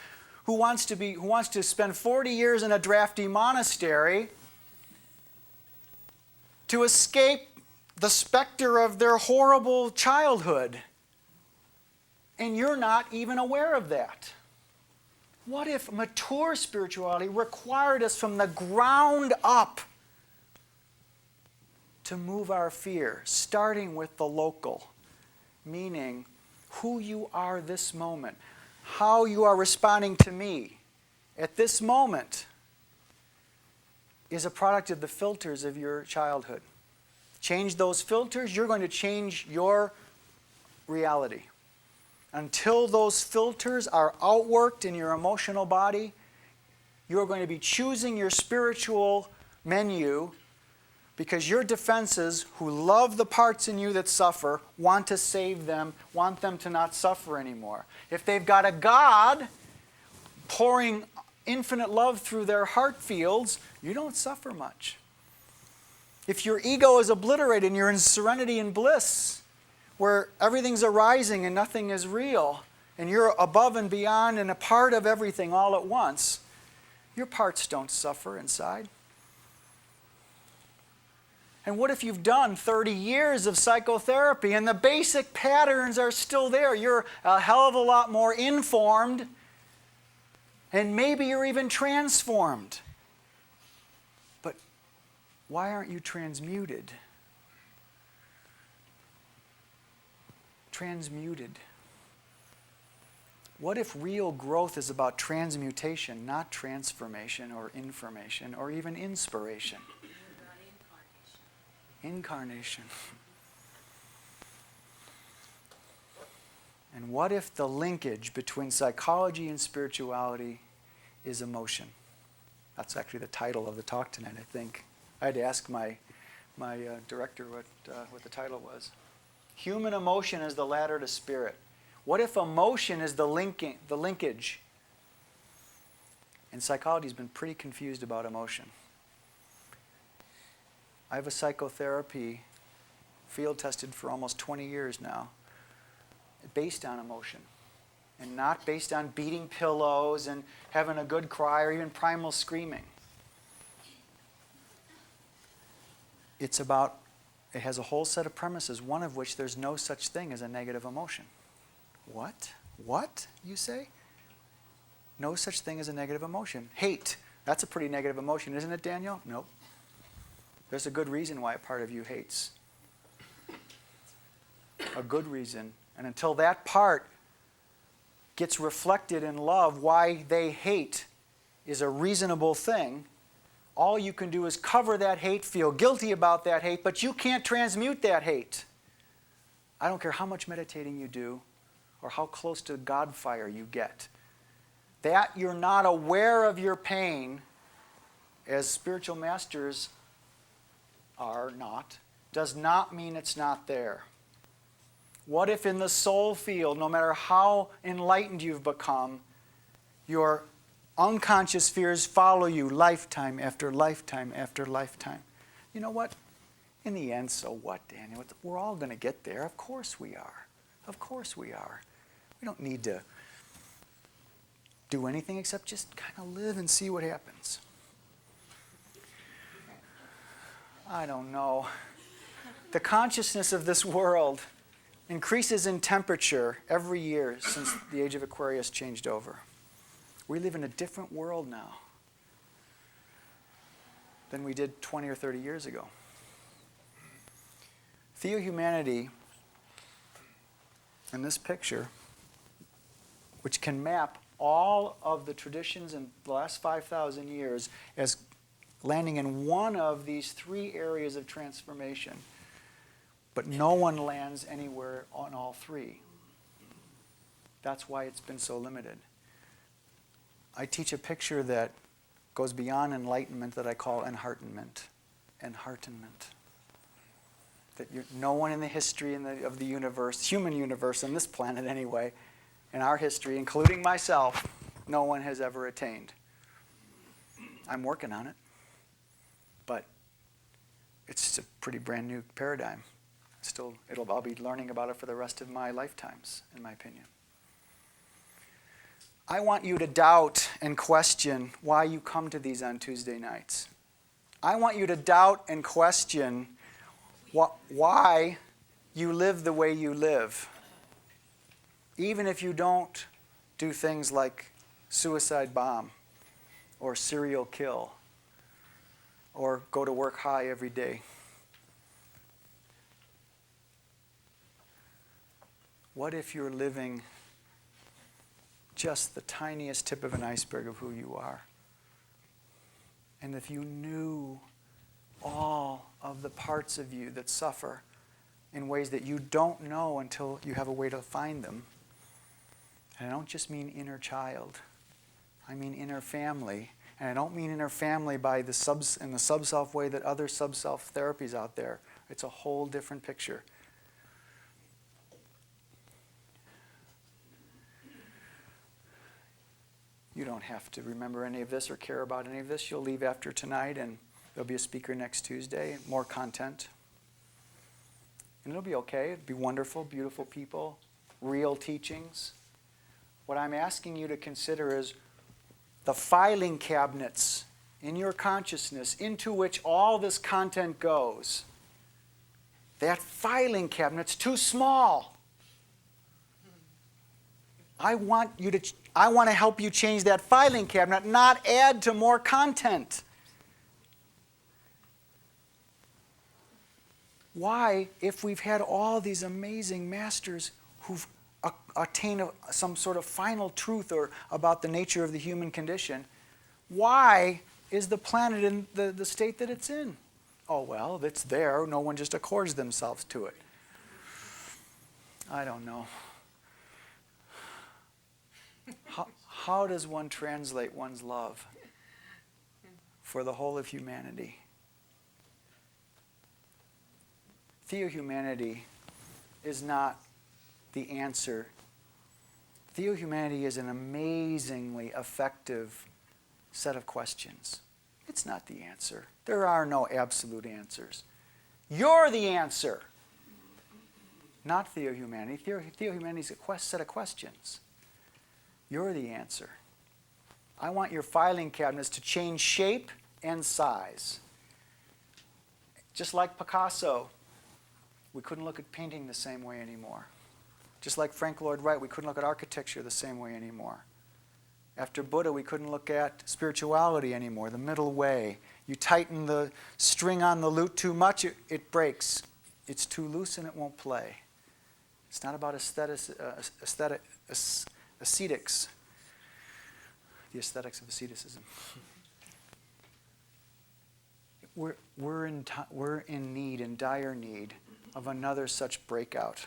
who wants to spend 40 years in a drafty monastery to escape the specter of their horrible childhood? And you're not even aware of that. What if mature spirituality required us from the ground up to move our fear, starting with the local, meaning who you are this moment, how you are responding to me at this moment is a product of the filters of your childhood. Change those filters, you're going to change your reality. Until those filters are outworked in your emotional body, you're going to be choosing your spiritual menu because your defenses, who love the parts in you that suffer, want to save them, want them to not suffer anymore. If they've got a God pouring infinite love through their heart fields, you don't suffer much. If your ego is obliterated and you're in serenity and bliss, where everything's arising and nothing is real, and you're above and beyond and a part of everything all at once, your parts don't suffer inside. And what if you've done 30 years of psychotherapy and the basic patterns are still there? You're a hell of a lot more informed, and maybe you're even transformed. But why aren't you transmuted? Transmuted. What if real growth is about transmutation, not transformation or information or even inspiration? Incarnation. And what if the linkage between psychology and spirituality is emotion? That's actually the title of the talk tonight, I think. I had to ask my director what the title was. Human emotion is the ladder to spirit. What if emotion is the linkage? And psychology's been pretty confused about emotion. I have a psychotherapy field tested for almost 20 years now, based on emotion, and not based on beating pillows and having a good cry or even primal screaming. It has a whole set of premises, one of which there's no such thing as a negative emotion. What? What, you say? No such thing as a negative emotion. Hate, that's a pretty negative emotion, isn't it, Daniel? Nope. There's a good reason why a part of you hates. A good reason. And until that part gets reflected in love, why they hate is a reasonable thing. All you can do is cover that hate, feel guilty about that hate, but you can't transmute that hate. I don't care how much meditating you do or how close to God fire you get. That you're not aware of your pain, as spiritual masters are not, does not mean it's not there. What if in the soul field, no matter how enlightened you've become, your unconscious fears follow you lifetime after lifetime after lifetime? You know what? In the end, so what, Daniel? We're all going to get there. Of course we are. Of course we are. We don't need to do anything except just kind of live and see what happens. I don't know. The consciousness of this world increases in temperature every year since the age of Aquarius changed over. We live in a different world now than we did 20 or 30 years ago. Theo-humanity, in this picture, which can map all of the traditions in the last 5,000 years as landing in one of these three areas of transformation, but no one lands anywhere on all three. That's why it's been so limited. I teach a picture that goes beyond enlightenment that I call enheartenment. Enheartenment. That no one in the history of the universe, human universe on this planet anyway, in our history, including myself, no one has ever attained. I'm working on it. But it's a pretty brand new paradigm. I'll be learning about it for the rest of my lifetimes, in my opinion. I want you to doubt and question why you come to these on Tuesday nights. I want you to doubt and question why you live the way you live. Even if you don't do things like suicide bomb or serial kill or go to work high every day. What if you're living just the tiniest tip of an iceberg of who you are? And if you knew all of the parts of you that suffer in ways that you don't know until you have a way to find them. And I don't just mean inner child. I mean inner family. And I don't mean inner family by the sub-self way that other sub-self therapies out there. It's a whole different picture. You don't have to remember any of this or care about any of this. You'll leave after tonight and there'll be a speaker next Tuesday, more content. And it'll be okay. It'll be wonderful, beautiful people, real teachings. What I'm asking you to consider is the filing cabinets in your consciousness into which all this content goes. That filing cabinet's too small. I want to help you change that filing cabinet, not add to more content. Why, if we've had all these amazing masters who've attained some sort of final truth or about the nature of the human condition, why is the planet in the state that it's in? Oh, well, it's there. No one just accords themselves to it. I don't know. How does one translate one's love for the whole of humanity? Theo-humanity is not the answer. Theo-humanity is an amazingly effective set of questions. It's not the answer. There are no absolute answers. You're the answer, not Theo-humanity. Theo-humanity is a set of questions. You're the answer. I want your filing cabinets to change shape and size. Just like Picasso, we couldn't look at painting the same way anymore. Just like Frank Lloyd Wright, we couldn't look at architecture the same way anymore. After Buddha, we couldn't look at spirituality anymore, the middle way. You tighten the string on the lute too much, it breaks. It's too loose and it won't play. It's not about ascetics, the aesthetics of asceticism. We're in need, in dire need, of another such breakout.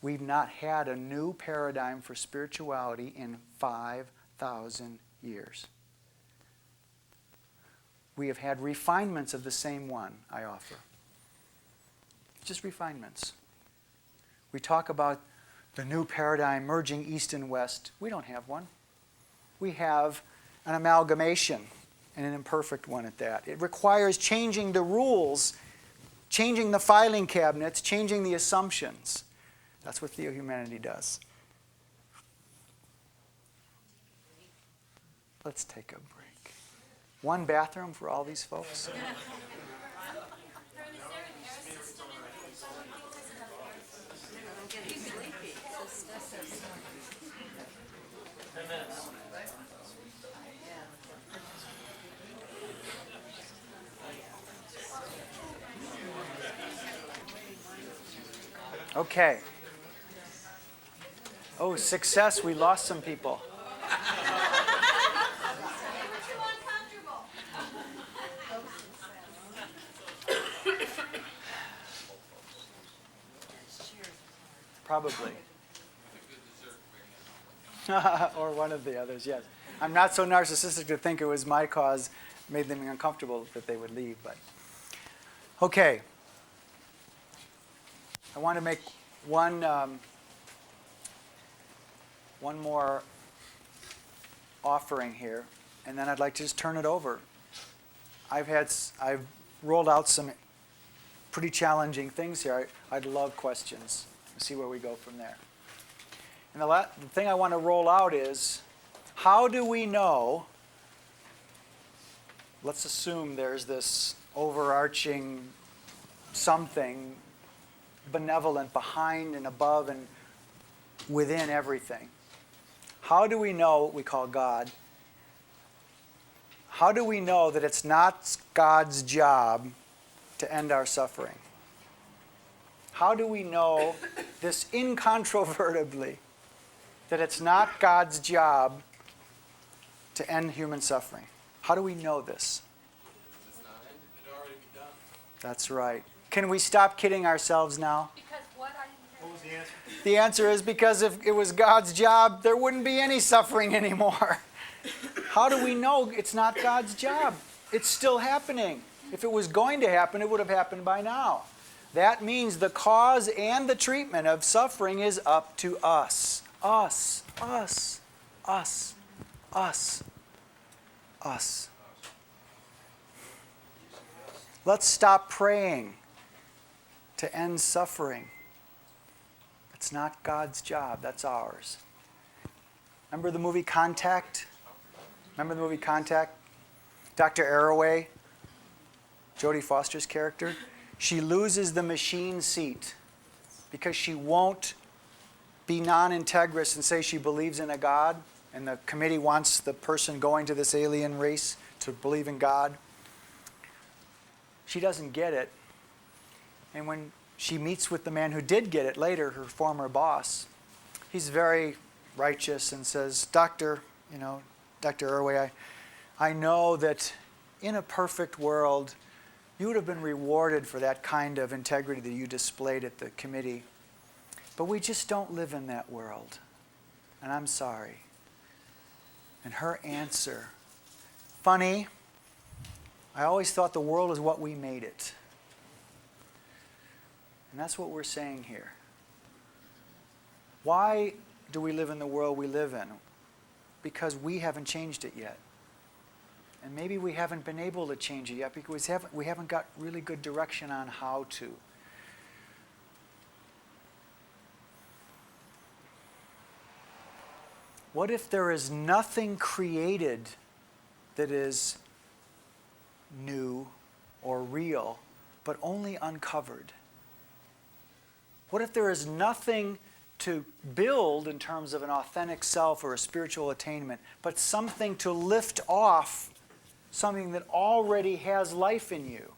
We've not had a new paradigm for spirituality in 5,000 years. We have had refinements of the same one, I offer. Just refinements. We talk about the new paradigm merging East and West. We don't have one. We have an amalgamation, and an imperfect one at that. It requires changing the rules, changing the filing cabinets, changing the assumptions. That's what Theo-humanity does. Let's take a break. One bathroom for all these folks? Okay. Oh, success. We lost some people. Probably. Or one of the others, yes. I'm not so narcissistic to think it was my cause made them uncomfortable that they would leave, but okay. I want to make one more offering here, and then I'd like to just turn it over. I've rolled out some pretty challenging things here. I'd love questions. We'll see where we go from there. And the thing I want to roll out is, how do we know? Let's assume there's this overarching something benevolent behind and above and within everything. How do we know what we call God? How do we know that it's not God's job to end our suffering? How do we know this incontrovertibly that it's not God's job to end human suffering? How do we know this? It's already be done. That's right. Can we stop kidding ourselves now? Because what I What was the answer? The answer is because if it was God's job, there wouldn't be any suffering anymore. How do we know it's not God's job? It's still happening. If it was going to happen, it would have happened by now. That means the cause and the treatment of suffering is up to us. Us, us, us, us, us. Let's stop praying to end suffering. It's not God's job, that's ours. Remember the movie Contact? Remember the movie Contact? Dr. Arroway, Jodie Foster's character, she loses the machine seat because she won't be non-integrous and say she believes in a God, and the committee wants the person going to this alien race to believe in God. She doesn't get it. And when she meets with the man who did get it later, her former boss, he's very righteous and says, Dr. Irway, I know that in a perfect world, you would have been rewarded for that kind of integrity that you displayed at the committee. But we just don't live in that world. And I'm sorry. And her answer, funny, I always thought the world is what we made it. And that's what we're saying here. Why do we live in the world we live in? Because we haven't changed it yet. And maybe we haven't been able to change it yet because we haven't got really good direction on how to. What if there is nothing created that is new or real, but only uncovered? What if there is nothing to build in terms of an authentic self or a spiritual attainment, but something to lift off something that already has life in you?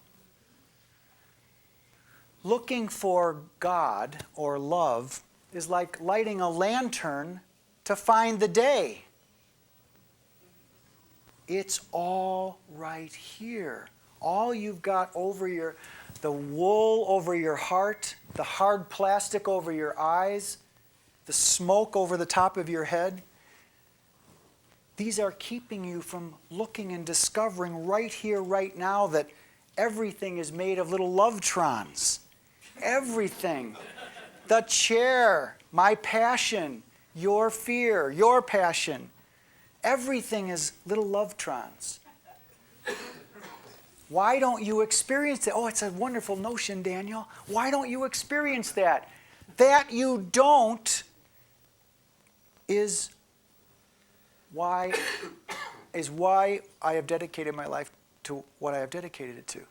Looking for God or love is like lighting a lantern to find the day. It's all right here. All you've got over the wool over your heart, the hard plastic over your eyes, the smoke over the top of your head, these are keeping you from looking and discovering right here, right now, that everything is made of little lovetrons. Everything. The chair, my passion, your fear, your passion. Everything is little lovetrons. Why don't you experience it? Oh, it's a wonderful notion, Daniel. Why don't you experience that? That you don't is why I have dedicated my life to what I have dedicated it to.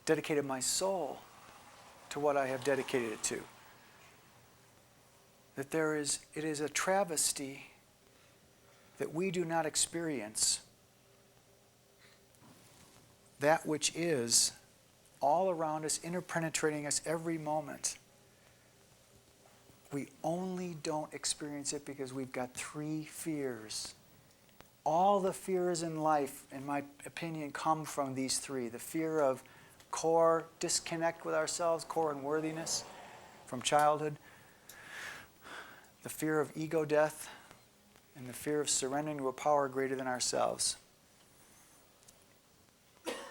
Dedicated my soul to what I have dedicated it to. That it is a travesty that we do not experience that which is all around us, interpenetrating us every moment. We only don't experience it because we've got 3 fears. All the fears in life, in my opinion, come from these 3. The fear of core disconnect with ourselves, core unworthiness from childhood. The fear of ego death, and the fear of surrendering to a power greater than ourselves.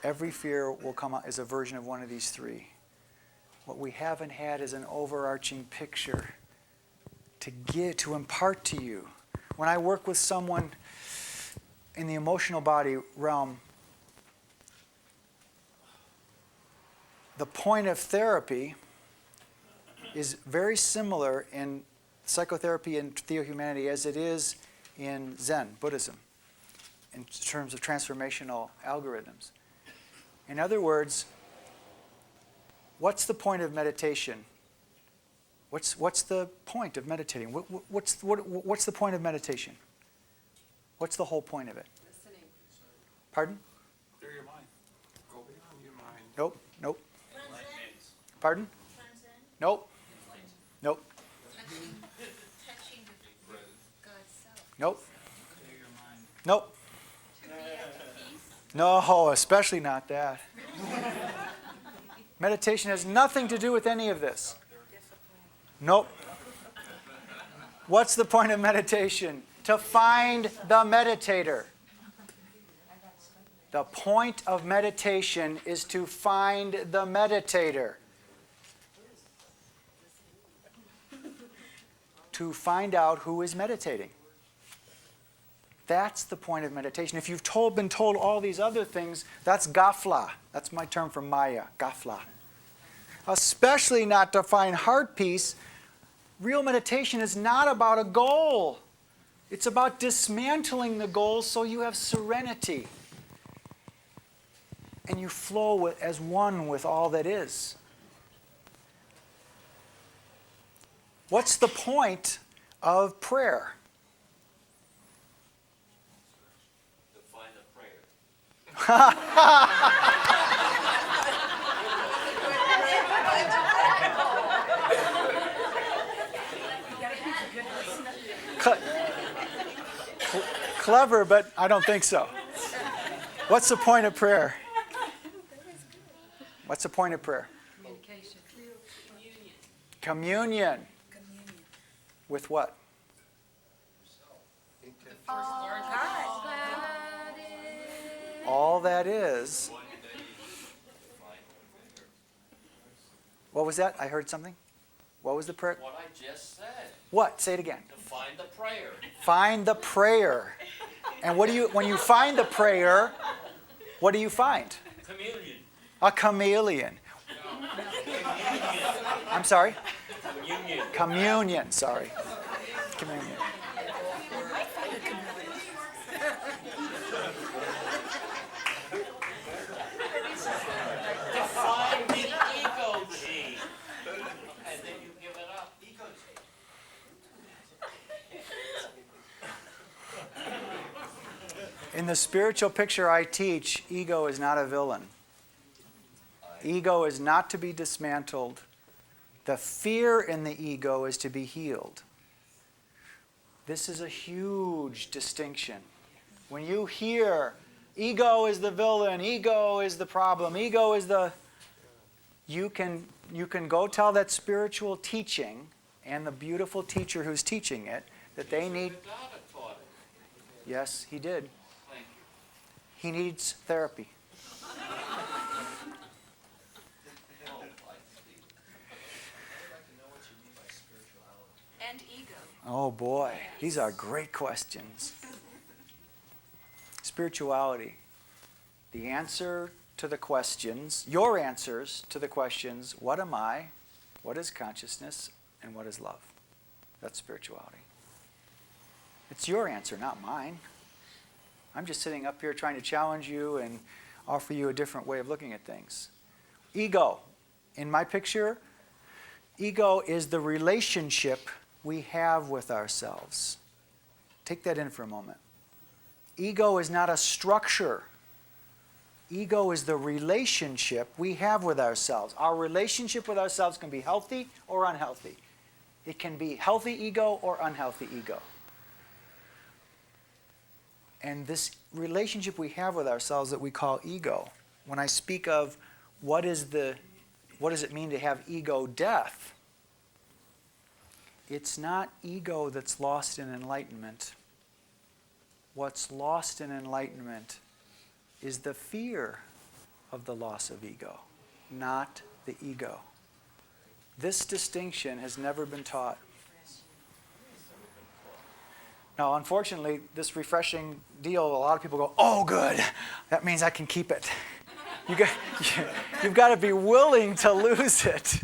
Every fear will come out as a version of one of these 3. What we haven't had is an overarching picture to impart to you. When I work with someone in the emotional body realm, the point of therapy is very similar in psychotherapy and Theo-humanity as it is in Zen, Buddhism, in terms of transformational algorithms. In other words, what's the point of meditation? What's the point of meditating? What's the point of meditation? What's the whole point of it? Listening. Pardon? Clear your mind. Go beyond your mind. Nope, nope. Pardon? Nope. Nope. Touching God's self. Nope. Clear your mind. Nope. To be at peace. No, especially not that. Meditation has nothing to do with any of this. Nope. What's the point of meditation? To find the meditator. The point of meditation is to find the meditator. To find out who is meditating. That's the point of meditation. If you've been told all these other things, that's gafla. That's my term for Maya, gafla. Especially not to find heart peace. Real meditation is not about a goal. It's about dismantling the goal so you have serenity. And you flow as one with all that is. What's the point of prayer? Define the prayer. Clever, but I don't think so. What's the point of prayer? What's the point of prayer? Communication. Communion. With what? All that is. What was that? I heard something. What was the prayer? What I just said. What? Say it again. Define the prayer. Find the prayer. And what do you, when you find the prayer, what do you find? Communion. A chameleon. I'm sorry? Communion. Communion, sorry. Communion. Define the ego, G. And then you give it up. Ego, G. In the spiritual picture I teach, ego is not a villain. Ego is not to be dismantled. The fear in the ego is to be healed. This is a huge distinction. When you hear, ego is the villain, ego is the problem, ego is the... You can go tell that spiritual teaching and the beautiful teacher who's teaching it that they need... Dada taught it. Yes, he did. Thank you. He needs therapy. Oh, I see. And ego. Oh boy, these are great questions. Spirituality. The answer to the questions, your answers to the questions, what am I, what is consciousness, and what is love? That's spirituality. It's your answer, not mine. I'm just sitting up here trying to challenge you and offer you a different way of looking at things. Ego. In my picture, ego is the relationship we have with ourselves. Take that in for a moment. Ego is not a structure. Ego is the relationship we have with ourselves. Our relationship with ourselves can be healthy or unhealthy. It can be healthy ego or unhealthy ego. And this relationship we have with ourselves that we call ego, when I speak of what does it mean to have ego death? It's not ego that's lost in enlightenment. What's lost in enlightenment is the fear of the loss of ego, not the ego. This distinction has never been taught. Now, unfortunately, this refreshing deal, a lot of people go, oh, good, that means I can keep it. You've got to be willing to lose it.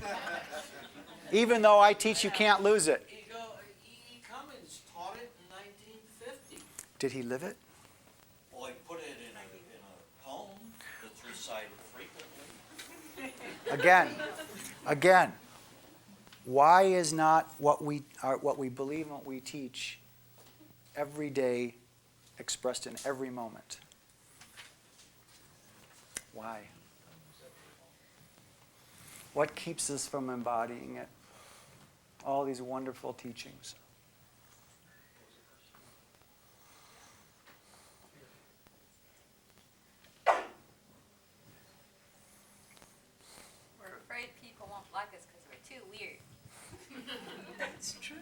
Even though I teach you can't lose it. Ego, E. Cummins taught it in 1950. Did he live it? Well, he put it in a poem that's recited frequently. Again, why is not what we believe and what we teach every day expressed in every moment. Why? What keeps us from embodying it? All these wonderful teachings. We're afraid people won't like us because we're too weird. That's true.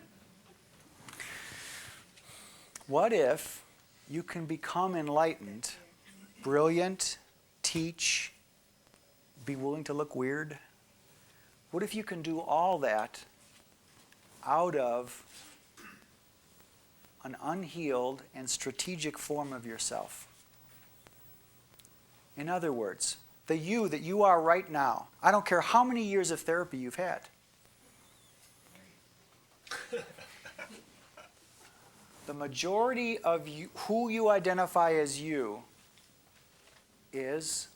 What if you can become enlightened, brilliant, teach, be willing to look weird? What if you can do all that out of an unhealed and strategic form of yourself? In other words, the you that you are right now, I don't care how many years of therapy you've had. The majority of you, who you identify as you is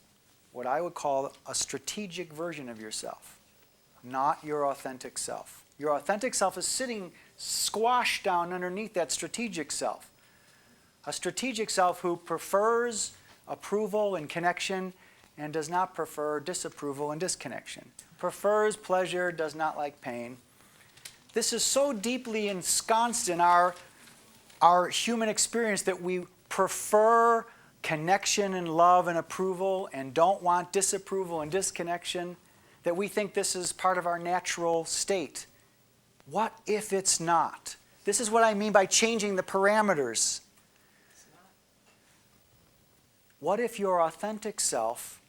what I would call a strategic version of yourself, not your authentic self. Your authentic self is sitting squashed down underneath that strategic self. A strategic self who prefers approval and connection and does not prefer disapproval and disconnection. Prefers pleasure, does not like pain. This is so deeply ensconced in our human experience that we prefer connection and love and approval and don't want disapproval and disconnection, that we think this is part of our natural state. What if it's not? This is what I mean by changing the parameters. What if your authentic self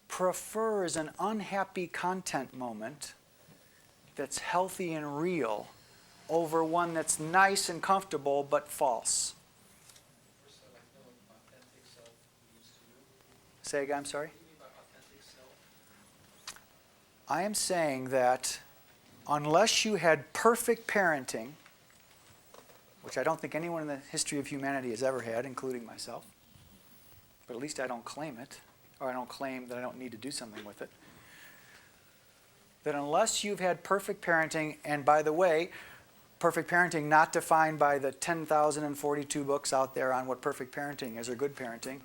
prefers an unhappy content moment that's healthy and real over one that's nice and comfortable but false? Say again, I'm sorry? I am saying that unless you had perfect parenting, which I don't think anyone in the history of humanity has ever had, including myself, but at least I don't claim it, or I don't claim that I don't need to do something with it, that unless you've had perfect parenting, and by the way, perfect parenting not defined by the 10,042 books out there on what perfect parenting is or good parenting,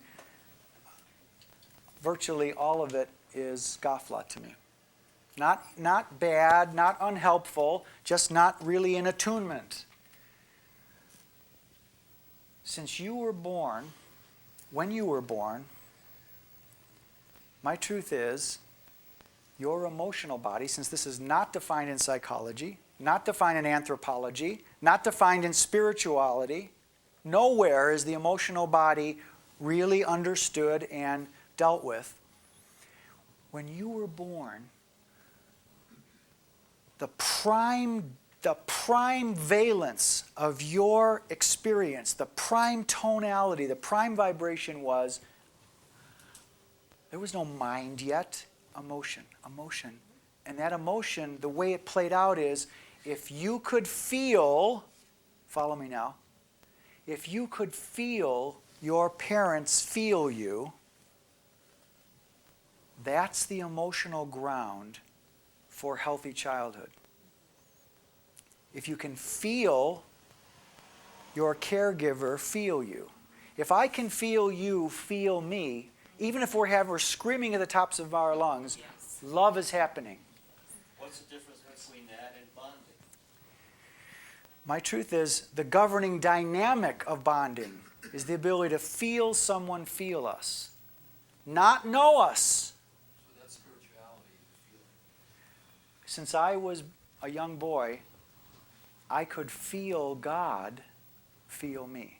virtually all of it is scofflaw to me. Not bad, not unhelpful, just not really in attunement. Since you were born, when you were born, my truth is, your emotional body, since this is not defined in psychology, not defined in anthropology, not defined in spirituality, nowhere is the emotional body really understood and dealt with. When you were born, the prime valence of your experience, the prime tonality, the prime vibration was, there was no mind yet, emotion. And that emotion, the way it played out is, if you could feel, follow me now, if you could feel your parents feel you, that's the emotional ground for healthy childhood. If you can feel your caregiver feel you. If I can feel you feel me, even if we're screaming at the tops of our lungs, love is happening. What's the difference between that and bonding? My truth is, the governing dynamic of bonding is the ability to feel someone feel us, not know us. So that's spirituality, the feeling. Since I was a young boy, I could feel God feel me.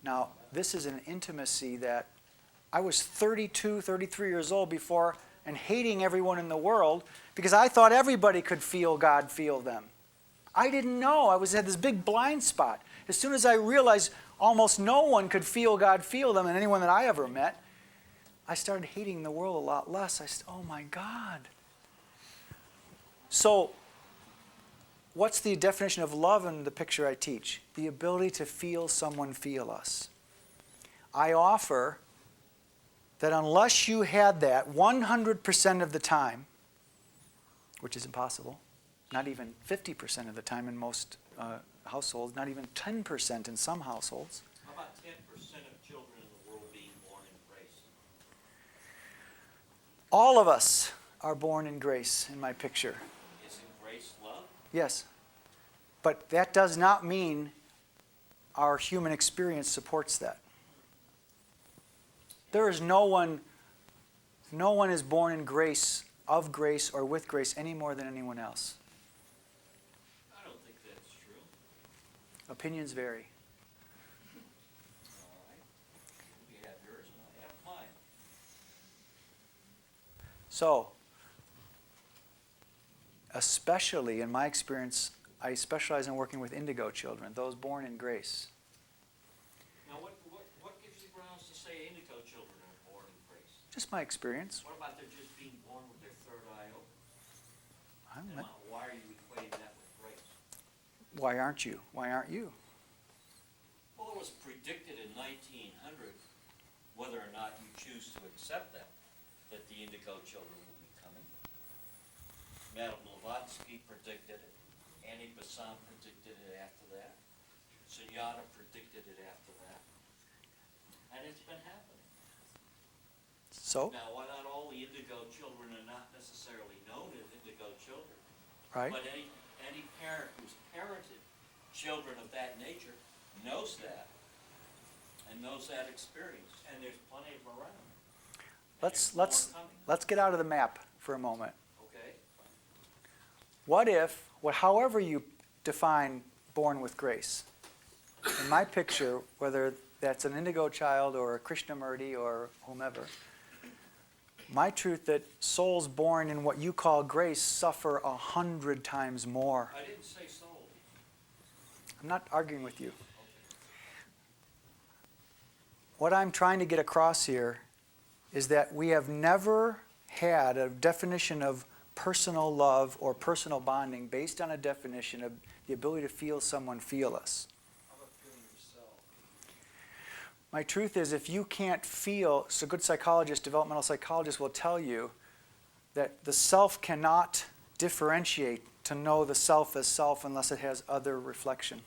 Now, this is an intimacy that I was 32, 33 years old before, and hating everyone in the world because I thought everybody could feel God feel them. I didn't know. I had this big blind spot. As soon as I realized almost no one could feel God feel them, and anyone that I ever met, I started hating the world a lot less. I said, oh my God. So, what's the definition of love in the picture I teach? The ability to feel someone feel us. I offer that unless you had that 100% of the time, which is impossible, not even 50% of the time in most households, not even 10% in some households. How about 10% of children in the world being born in grace? All of us are born in grace in my picture. Isn't grace love? Yes. But that does not mean our human experience supports that. There is no one is born in grace, of grace, or with grace any more than anyone else. I don't think that's true. Opinions vary. All right. You have yours and I have mine. So, especially in my experience, I specialize in working with indigo children, those born in grace. Now, what gives you grounds to say indigo children are born in grace? Just my experience. What about they're just being born with their third eye open? I'm And not- why are you equating that with grace? Why aren't you? Why aren't you? Well, it was predicted in 1900, whether or not you choose to accept that the indigo children will be coming. Madame Blavatsky predicted it. Annie Besant predicted it after that. Sunyata predicted it after that. And it's been happening. So, Now, why not all the indigo children are not necessarily known as indigo children? right? But any parent who's parented children of that nature knows that and knows that experience. And there's plenty of them around. And Let's there's more coming. let's get out of the map for a moment. Okay? What if, however you define born with grace, in my picture, whether that's an indigo child or a Krishnamurti or whomever, my truth that souls born in what you call grace suffer 100 times more. I didn't say soul. I'm not arguing with you. What I'm trying to get across here is that we have never had a definition of personal love or personal bonding based on a definition of the ability to feel someone feel us. How about feeling yourself? My truth is, if you can't feel, so good psychologists, developmental psychologists will tell you that the self cannot differentiate to know the self as self unless it has other reflection.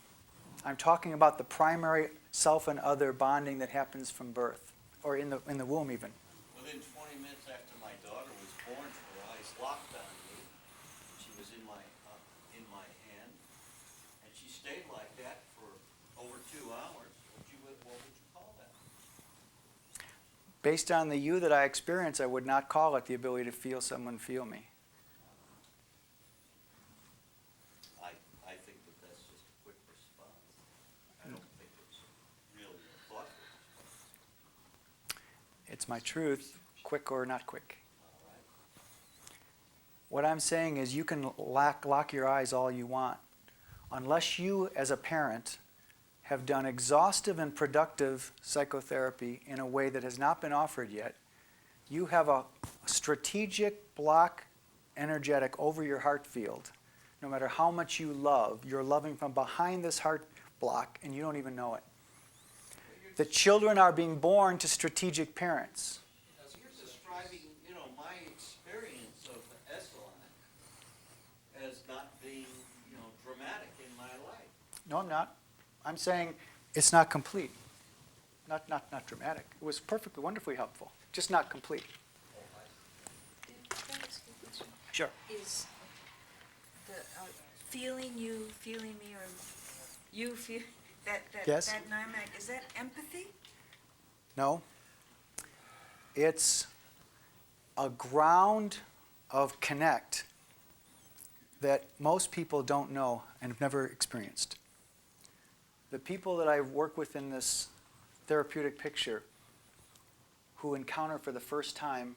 I'm talking about the primary self and other bonding that happens from birth, or in the womb even. Within 20 minutes after my daughter was born, her eyes locked on me. She was in my hand, and she stayed like that for over 2 hours. What would you call that? Based on the you that I experience, I would not call it the ability to feel someone feel me. I think that's just a quick response. I don't think it's really a thoughtful response. It's my truth, quick or not quick. All right. What I'm saying is you can lock your eyes all you want. Unless you, as a parent, have done exhaustive and productive psychotherapy in a way that has not been offered yet, you have a strategic block energetic over your heart field. No matter how much you love, you're loving from behind this heart block and you don't even know it. The children are being born to strategic parents. As you're describing, my experience of Esalen as not being, dramatic in my life. No, I'm not. I'm saying it's not complete. Not dramatic. It was perfectly, wonderfully helpful. Just not complete. Can I ask you a question? Sure. Is the feeling you, feeling me, or you feel that Yes. that dynamic, is that empathy? No. It's a ground of connect that most people don't know and have never experienced. The people that I work with in this therapeutic picture who encounter for the first time,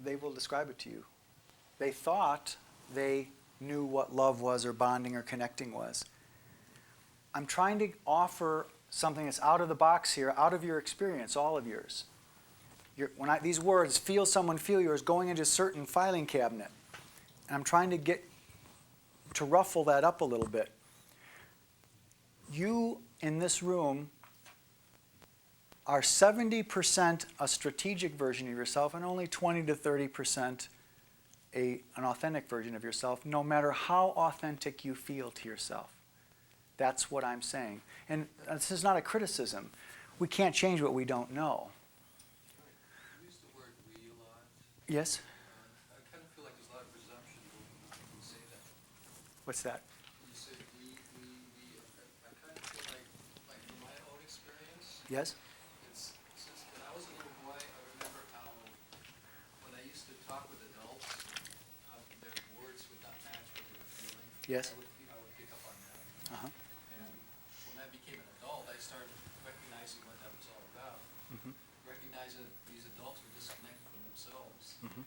they will describe it to you. They thought they knew what love was or bonding or connecting was. I'm trying to offer something that's out of the box here, out of your experience, all of yours. These words, feel someone feel yours, going into a certain filing cabinet. And I'm trying to get to ruffle that up a little bit. You in this room are 70% a strategic version of yourself and only 20 to 30% an authentic version of yourself, no matter how authentic you feel to yourself. That's what I'm saying. And this is not a criticism. We can't change what we don't know. You use the word we a lot. Yes? I kind of feel like there's a lot of presumption going on when you say that. What's that? You say we. I kind of feel like in my own experience, Yes? it's since when I was a little boy, I remember how when I used to talk with adults, how their words would not match what they were feeling. Yes. I would pick up on that. Uh-huh. And when I became an adult, I started recognizing what that was all about. Mm-hmm. Recognizing that these adults were disconnected from themselves. Mm-hmm.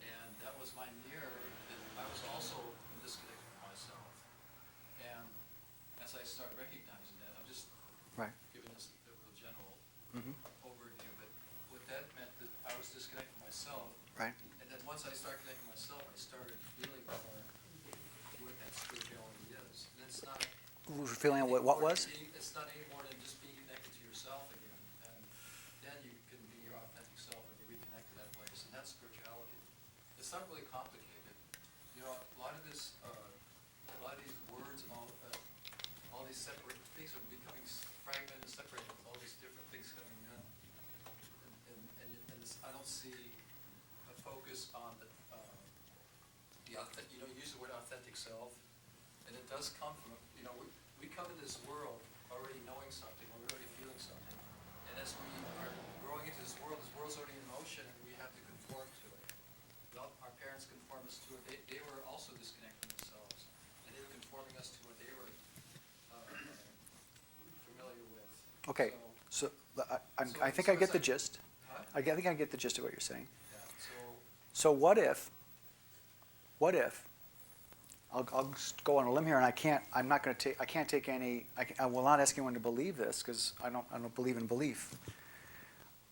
And that was my mirror, that I was also disconnected from myself. And as I start recognizing that, I'm just Right. giving this a real general Mm-hmm. overview, but what that meant that I was disconnected from myself. Right. And then once I started connecting myself, I started feeling more what that spirituality is. And it's not Feeling what was? It's not any more than just being connected to yourself again, and then you can be your authentic self and you reconnect to that place, and that's spirituality. It's not really complicated. You know, a lot of these words and all these separate things are becoming fragmented and separated with all these different things coming in, and I don't see a focus on you know, use the word authentic self, and it does come from, you know, we come into this world already knowing something, or already feeling something. And as we are growing into this world's already in motion, and we have to conform to it. Well, our parents conformed us to it. They were also disconnecting themselves, and they were conforming us to what they were familiar with. Okay. So I think I get the gist. I think I get the gist of what you're saying. Yeah, So what if, I'll just go on a limb here, and I can't take any, I will not ask anyone to believe this, because I don't believe in belief.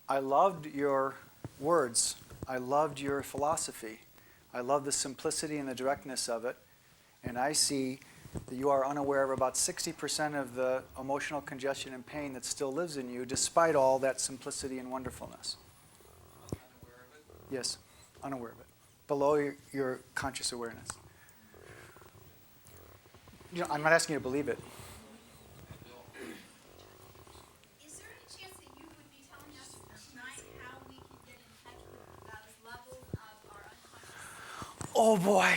I loved your words. I loved your philosophy. I love the simplicity and the directness of it. And I see that you are unaware of about 60% of the emotional congestion and pain that still lives in you, despite all that simplicity and wonderfulness. unaware of it. Yes, unaware of it. Below your conscious awareness. You know, I'm not asking you to believe it. Is there any chance that you would be telling us tonight how we can get in touch with those levels of our unconscious? Oh boy.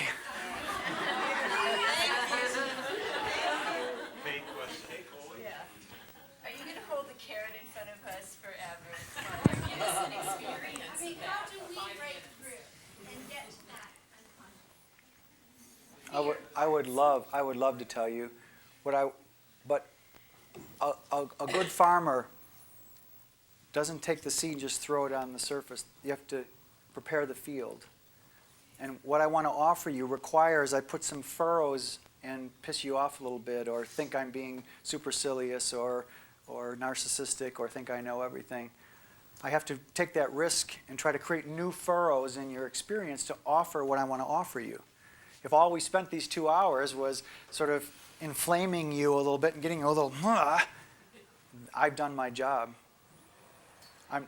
Big question. Are you gonna hold the carrot in front of us forever? Give us an experience I mean, of how that do for we 5 break minutes. through and get to that unconscious? I would love to tell you, but a good farmer doesn't take the seed and just throw it on the surface. You have to prepare the field. And what I want to offer you requires I put some furrows and piss you off a little bit, or think I'm being supercilious or narcissistic, or think I know everything. I have to take that risk and try to create new furrows in your experience to offer what I want to offer you. If all we spent these 2 hours was sort of inflaming you a little bit and getting you a little, I've done my job. I'm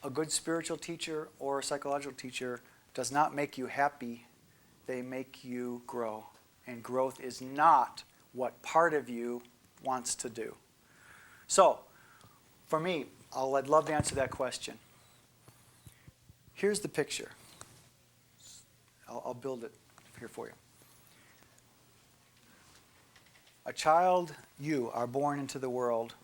a good spiritual teacher or a psychological teacher does not make you happy. They make you grow. And growth is not what part of you wants to do. So, for me, I'd love to answer that question. Here's the picture. I'll build it here for you. A child, you are born into the world.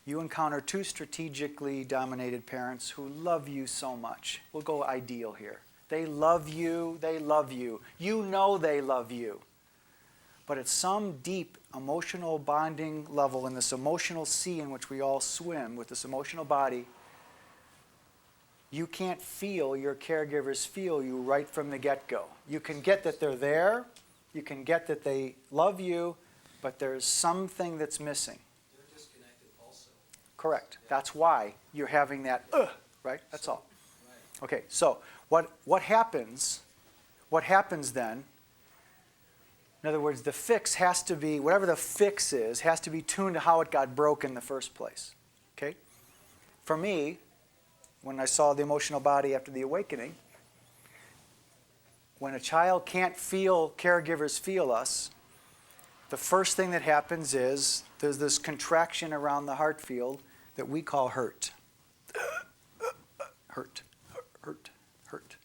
You encounter two strategically dominated parents who love you so much. We'll go ideal here. They love you, they love you. You know they love you. But at some deep emotional bonding level in this emotional sea in which we all swim with this emotional body, you can't feel your caregivers feel you right from the get-go. You can get that they're there, you can get that they love you, but there's something that's missing. They're disconnected also. Correct. That's why you're having that, right? That's all. Right. Okay, so what happens then, in other words, the fix has to be, whatever the fix is, has to be tuned to how it got broke in the first place. Okay? For me, when I saw the emotional body after the awakening, when a child can't feel caregivers feel us, the first thing that happens is there's this contraction around the heart field that we call hurt. Hurt, hurt, hurt.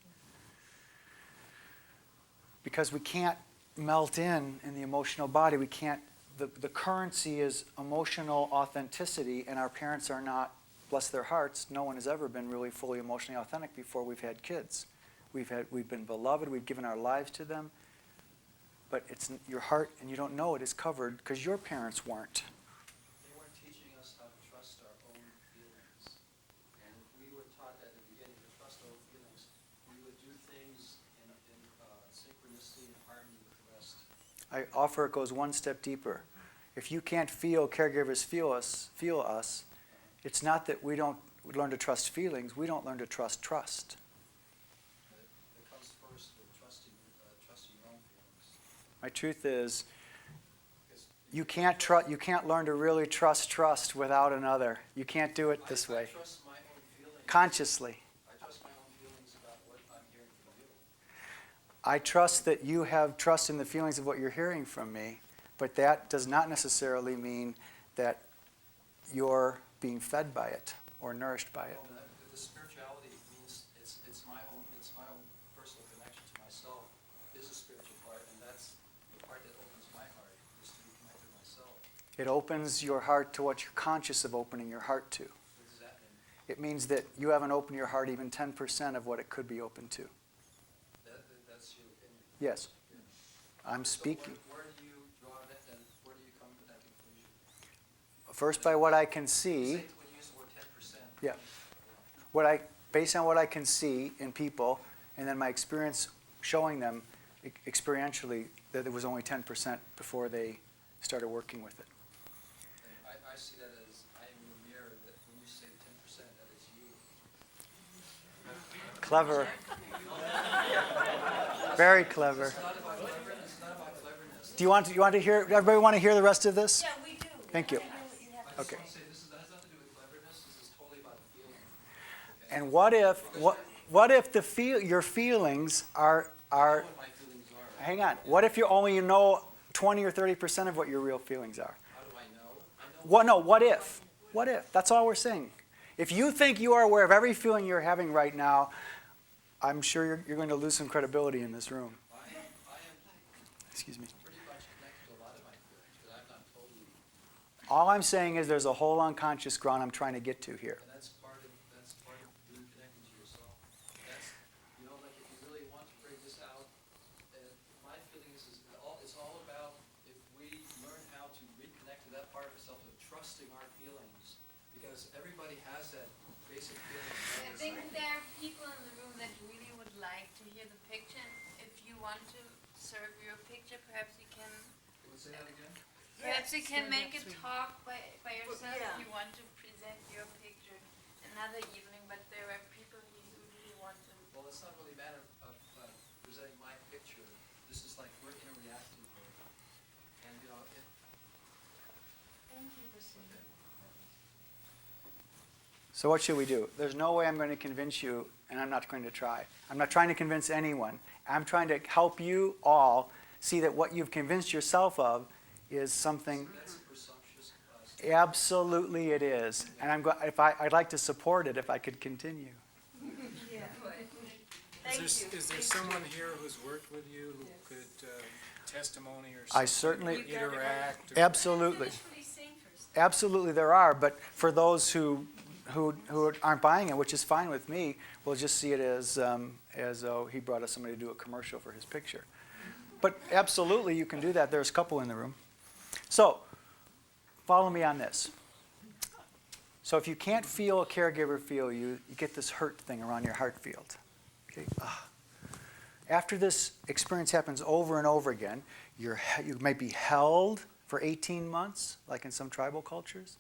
Because we can't melt in the emotional body. We can't, the currency is emotional authenticity, and our parents are not, bless their hearts, no one has ever been really fully emotionally authentic before we've had kids. We've been beloved, we've given our lives to them, but it's your heart, and you don't know it, is covered because your parents weren't. They weren't teaching us how to trust our own feelings. And if we were taught at the beginning to trust our own feelings, we would do things in synchronicity and harmony with the rest. I offer it goes one step deeper. If you can't feel caregivers feel us, it's not that we don't learn to trust feelings, we don't learn to trust trust. It comes first with trusting your own feelings. My truth is, you can't learn to really trust without another. You can't do it this way. I trust my own feelings. Consciously. I trust my own feelings about what I'm hearing from you. I trust that you have trust in the feelings of what you're hearing from me, but that does not necessarily mean that you're being fed by it or nourished by it. Well, the spirituality means it's my own personal connection to myself is a spiritual part, and that's the part that opens my heart, is to be connected to myself. It opens your heart to what you're conscious of opening your heart to. What does that mean? It means that you haven't opened your heart even 10% of what it could be open to. That's your opinion. Yes. I'm speaking. So where do you draw that, and where do you come to that conclusion? First, by what I can see. When you use the word 10%. Yeah. Based on what I can see in people, and then my experience showing them experientially that it was only 10% before they started working with it. And I see that as I am your mirror, that when you say 10%, that it's you. Clever. Very clever. It's not about cleverness. It's not about cleverness. Do you want to hear? Everybody want to hear the rest of this? Yeah, we do. Thank you. I just Okay. want to say this has nothing to do with cleverness. This is totally about feeling. Okay? And what if your feelings are I know what my feelings are. hang on. What if you only know 20 or 30% of what your real feelings are? How do I know? What if? What if? That's all we're saying. If you think you are aware of every feeling you're having right now, I'm sure you're going to lose some credibility in this room. I am Excuse me. pretty much connected to a lot of my feelings, but I'm not totally. All I'm saying is there's a whole unconscious ground I'm trying to get to here. And that's part of really connecting to yourself. That's, like if you really want to bring this out, my feelings is it's all about if we learn how to reconnect to that part of ourselves of trusting our feelings, because everybody has that basic feeling. I think there are people in the room that really would like to hear the picture. If you want to serve your picture, perhaps you can. Can we say that again? Perhaps you can make a talk by yourself Yeah. if you want to present your picture another evening, but there are people here who really want to. Well, it's not really a matter of presenting my picture. This is like we're interacting here. And, Thank you for saying that. So what should we do? There's no way I'm going to convince you, and I'm not going to try. I'm not trying to convince anyone. I'm trying to help you all see that what you've convinced yourself of is something. that's a presumptuous Absolutely it is. And I'd like to support it if I could continue. Yeah. Is there someone here who's worked with you who could testimony or I something? certainly, Interact? absolutely. Finish what he's saying first. Absolutely there are, but for those who aren't buying it, which is fine with me, we'll just see it as though he brought us somebody to do a commercial for his picture. But absolutely you can do that. There's a couple in the room. So, follow me on this. So if you can't feel a caregiver feel you, you get this hurt thing around your heart field. Okay? After this experience happens over and over again, you might be held for 18 months, like in some tribal cultures.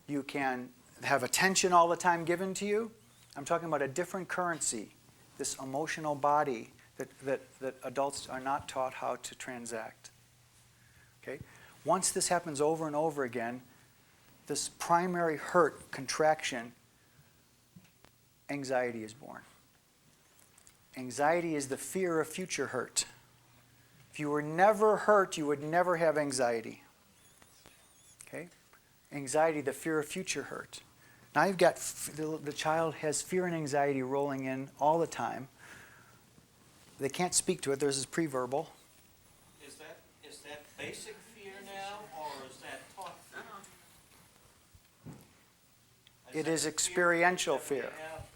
You can have attention all the time given to you. I'm talking about a different currency, this emotional body that adults are not taught how to transact. Okay? Once this happens over and over again, this primary hurt, contraction, anxiety is born. Anxiety is the fear of future hurt. If you were never hurt, you would never have anxiety. Okay? Anxiety, the fear of future hurt. Now you've got, the child has fear and anxiety rolling in all the time. They can't speak to it. There's this pre-verbal. Is that basic fear now, or is that taught fear? It is experiential fear.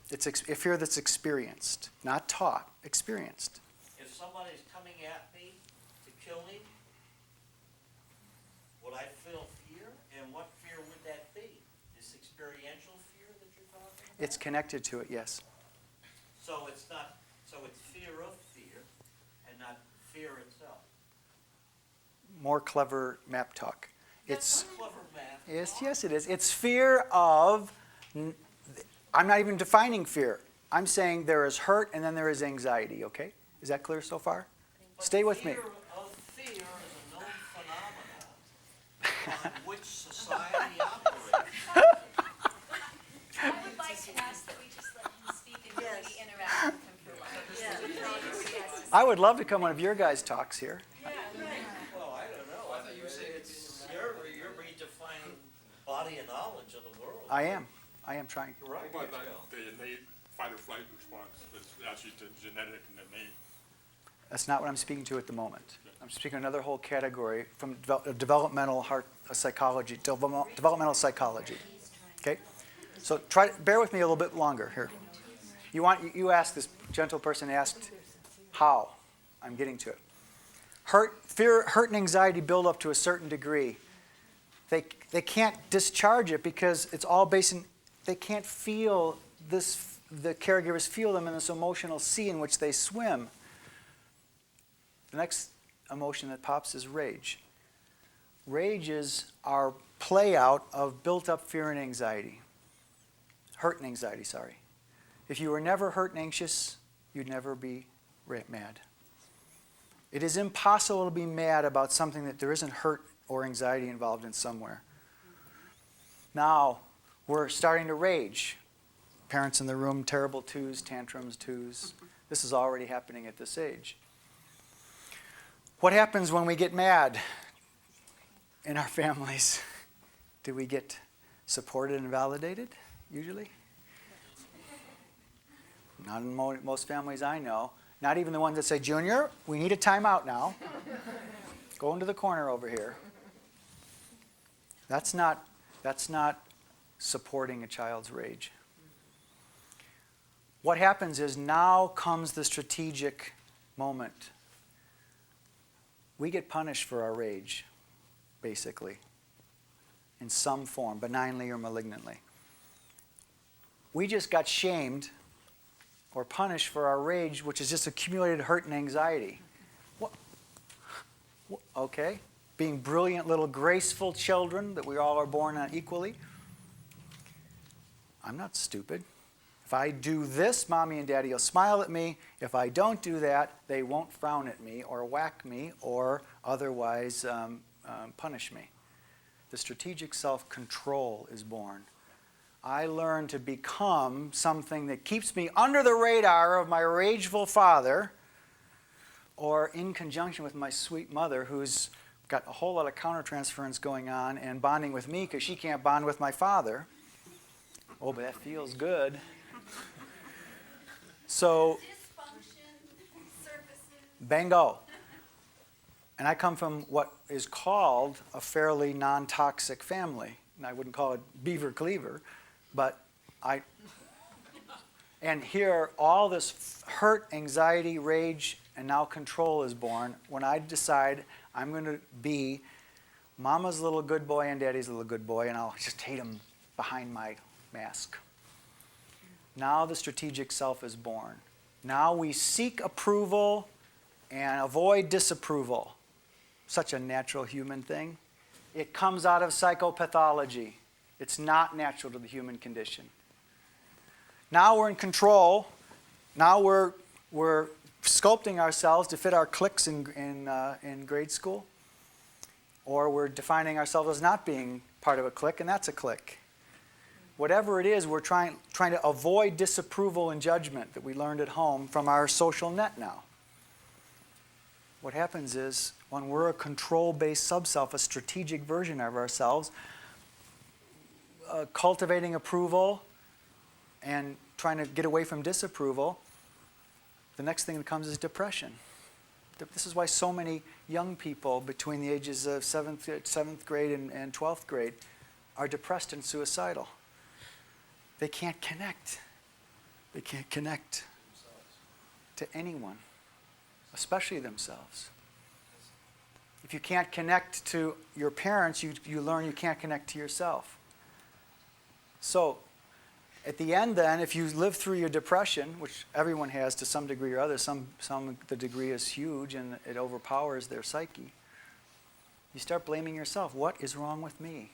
It's a fear that's experienced, not taught, experienced. If somebody's coming at me to kill me, would I feel fear? And what fear would that be? This experiential fear that you're talking about? It's connected to it, yes. So it's fear of fear and not fear itself. More clever map talk. It's Clever math. yes, it is. It's fear of. I'm not even defining fear. I'm saying there is hurt and then there is anxiety. Okay, is that clear so far? But Stay with me. Fear of fear is a known phenomenon on which society operates. I would like to ask that we just let him speak and really interact with him for a while. Yes. I would love to come one of your guys' talks here. Well, I don't know. I thought you were saying you're redefining body and knowledge of the world. I am trying. Right. What about the innate fight or flight response that's actually genetic and innate? That's not what I'm speaking to at the moment. I'm speaking another whole category from developmental psychology. Developmental psychology. Okay, so bear with me a little bit longer here. You asked, this gentle person asked how. I'm getting to it. Hurt and anxiety build up to a certain degree. They can't discharge it because it's all based in. They can't feel this. The caregivers feel them in this emotional sea in which they swim. The next emotion that pops is rage. Rage is our play out of built up fear and anxiety. Hurt and anxiety, sorry. If you were never hurt and anxious, you'd never be mad. It is impossible to be mad about something that there isn't hurt or anxiety involved in somewhere. Now, we're starting to rage. Parents in the room, terrible twos, tantrums, twos. This is already happening at this age. What happens when we get mad in our families? Do we get supported and validated, usually? Not in most families I know. Not even the ones that say, Junior, we need a timeout now. Go into the corner over here. That's not supporting a child's rage. What happens is now comes the strategic moment. We get punished for our rage, basically, in some form, benignly or malignantly. We just got shamed or punished for our rage, which is just accumulated hurt and anxiety. What? Okay, being brilliant little graceful children that we all are born on equally. I'm not stupid. If I do this, Mommy and Daddy will smile at me. If I don't do that, they won't frown at me or whack me or otherwise punish me. The strategic self-control is born. I learn to become something that keeps me under the radar of my rageful father, or in conjunction with my sweet mother, who's got a whole lot of countertransference going on and bonding with me because she can't bond with my father. Oh, but that feels good. So, bingo. And I come from what is called a fairly non-toxic family. And I wouldn't call it beaver cleaver, but and here all this hurt, anxiety, rage, and now control is born when I decide I'm going to be Mama's little good boy and Daddy's little good boy, and I'll just hate them behind my mask. Now the strategic self is born. Now we seek approval and avoid disapproval. Such a natural human thing. It comes out of psychopathology. It's not natural to the human condition. Now we're in control. Now we're sculpting ourselves to fit our cliques in grade school. Or we're defining ourselves as not being part of a clique, and that's a clique. Whatever it is, we're trying to avoid disapproval and judgment that we learned at home from our social net now. What happens is, when we're a control-based sub-self, a strategic version of ourselves, cultivating approval and trying to get away from disapproval, the next thing that comes is depression. This is why so many young people between the ages of 7th grade and 12th grade are depressed and suicidal. They can't connect. They can't connect to anyone, especially themselves. If you can't connect to your parents, you learn you can't connect to yourself. So, at the end then, if you live through your depression, which everyone has to some degree or other, the degree is huge and it overpowers their psyche, you start blaming yourself. What is wrong with me?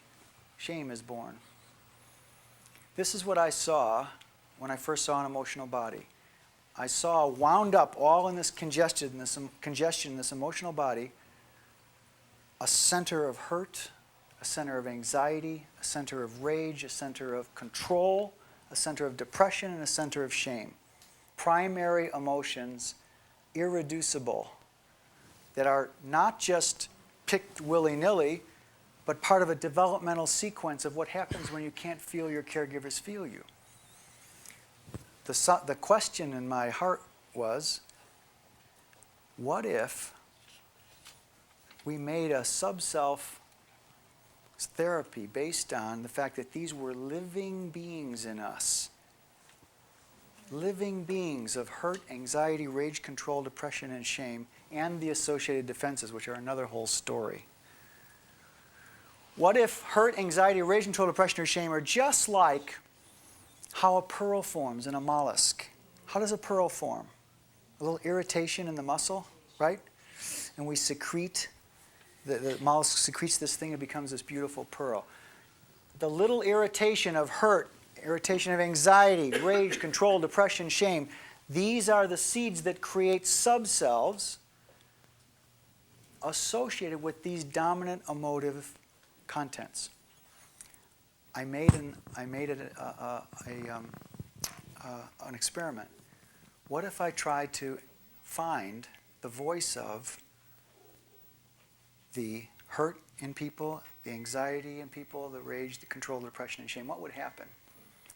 Shame is born. This is what I saw when I first saw an emotional body. I saw wound up all in this congestion, this emotional body, a center of hurt, a center of anxiety, a center of rage, a center of control, a center of depression, and a center of shame. Primary emotions, irreducible, that are not just picked willy-nilly, but part of a developmental sequence of what happens when you can't feel your caregivers feel you. The question in my heart was, what if we made a sub-self therapy based on the fact that these were living beings in us. Living beings of hurt, anxiety, rage, control, depression, and shame, and the associated defenses, which are another whole story. What if hurt, anxiety, rage, control, depression, or shame are just like how a pearl forms in a mollusk? How does a pearl form? A little irritation in the muscle, right? And we secrete. The mollusk secretes this thing and becomes this beautiful pearl. The little irritation of hurt, irritation of anxiety, rage, control, depression, shame, these are the seeds that create subselves associated with these dominant emotive contents. I made an experiment. What if I tried to find the voice of the hurt in people, the anxiety in people, the rage, the control, the depression, and shame? What would happen?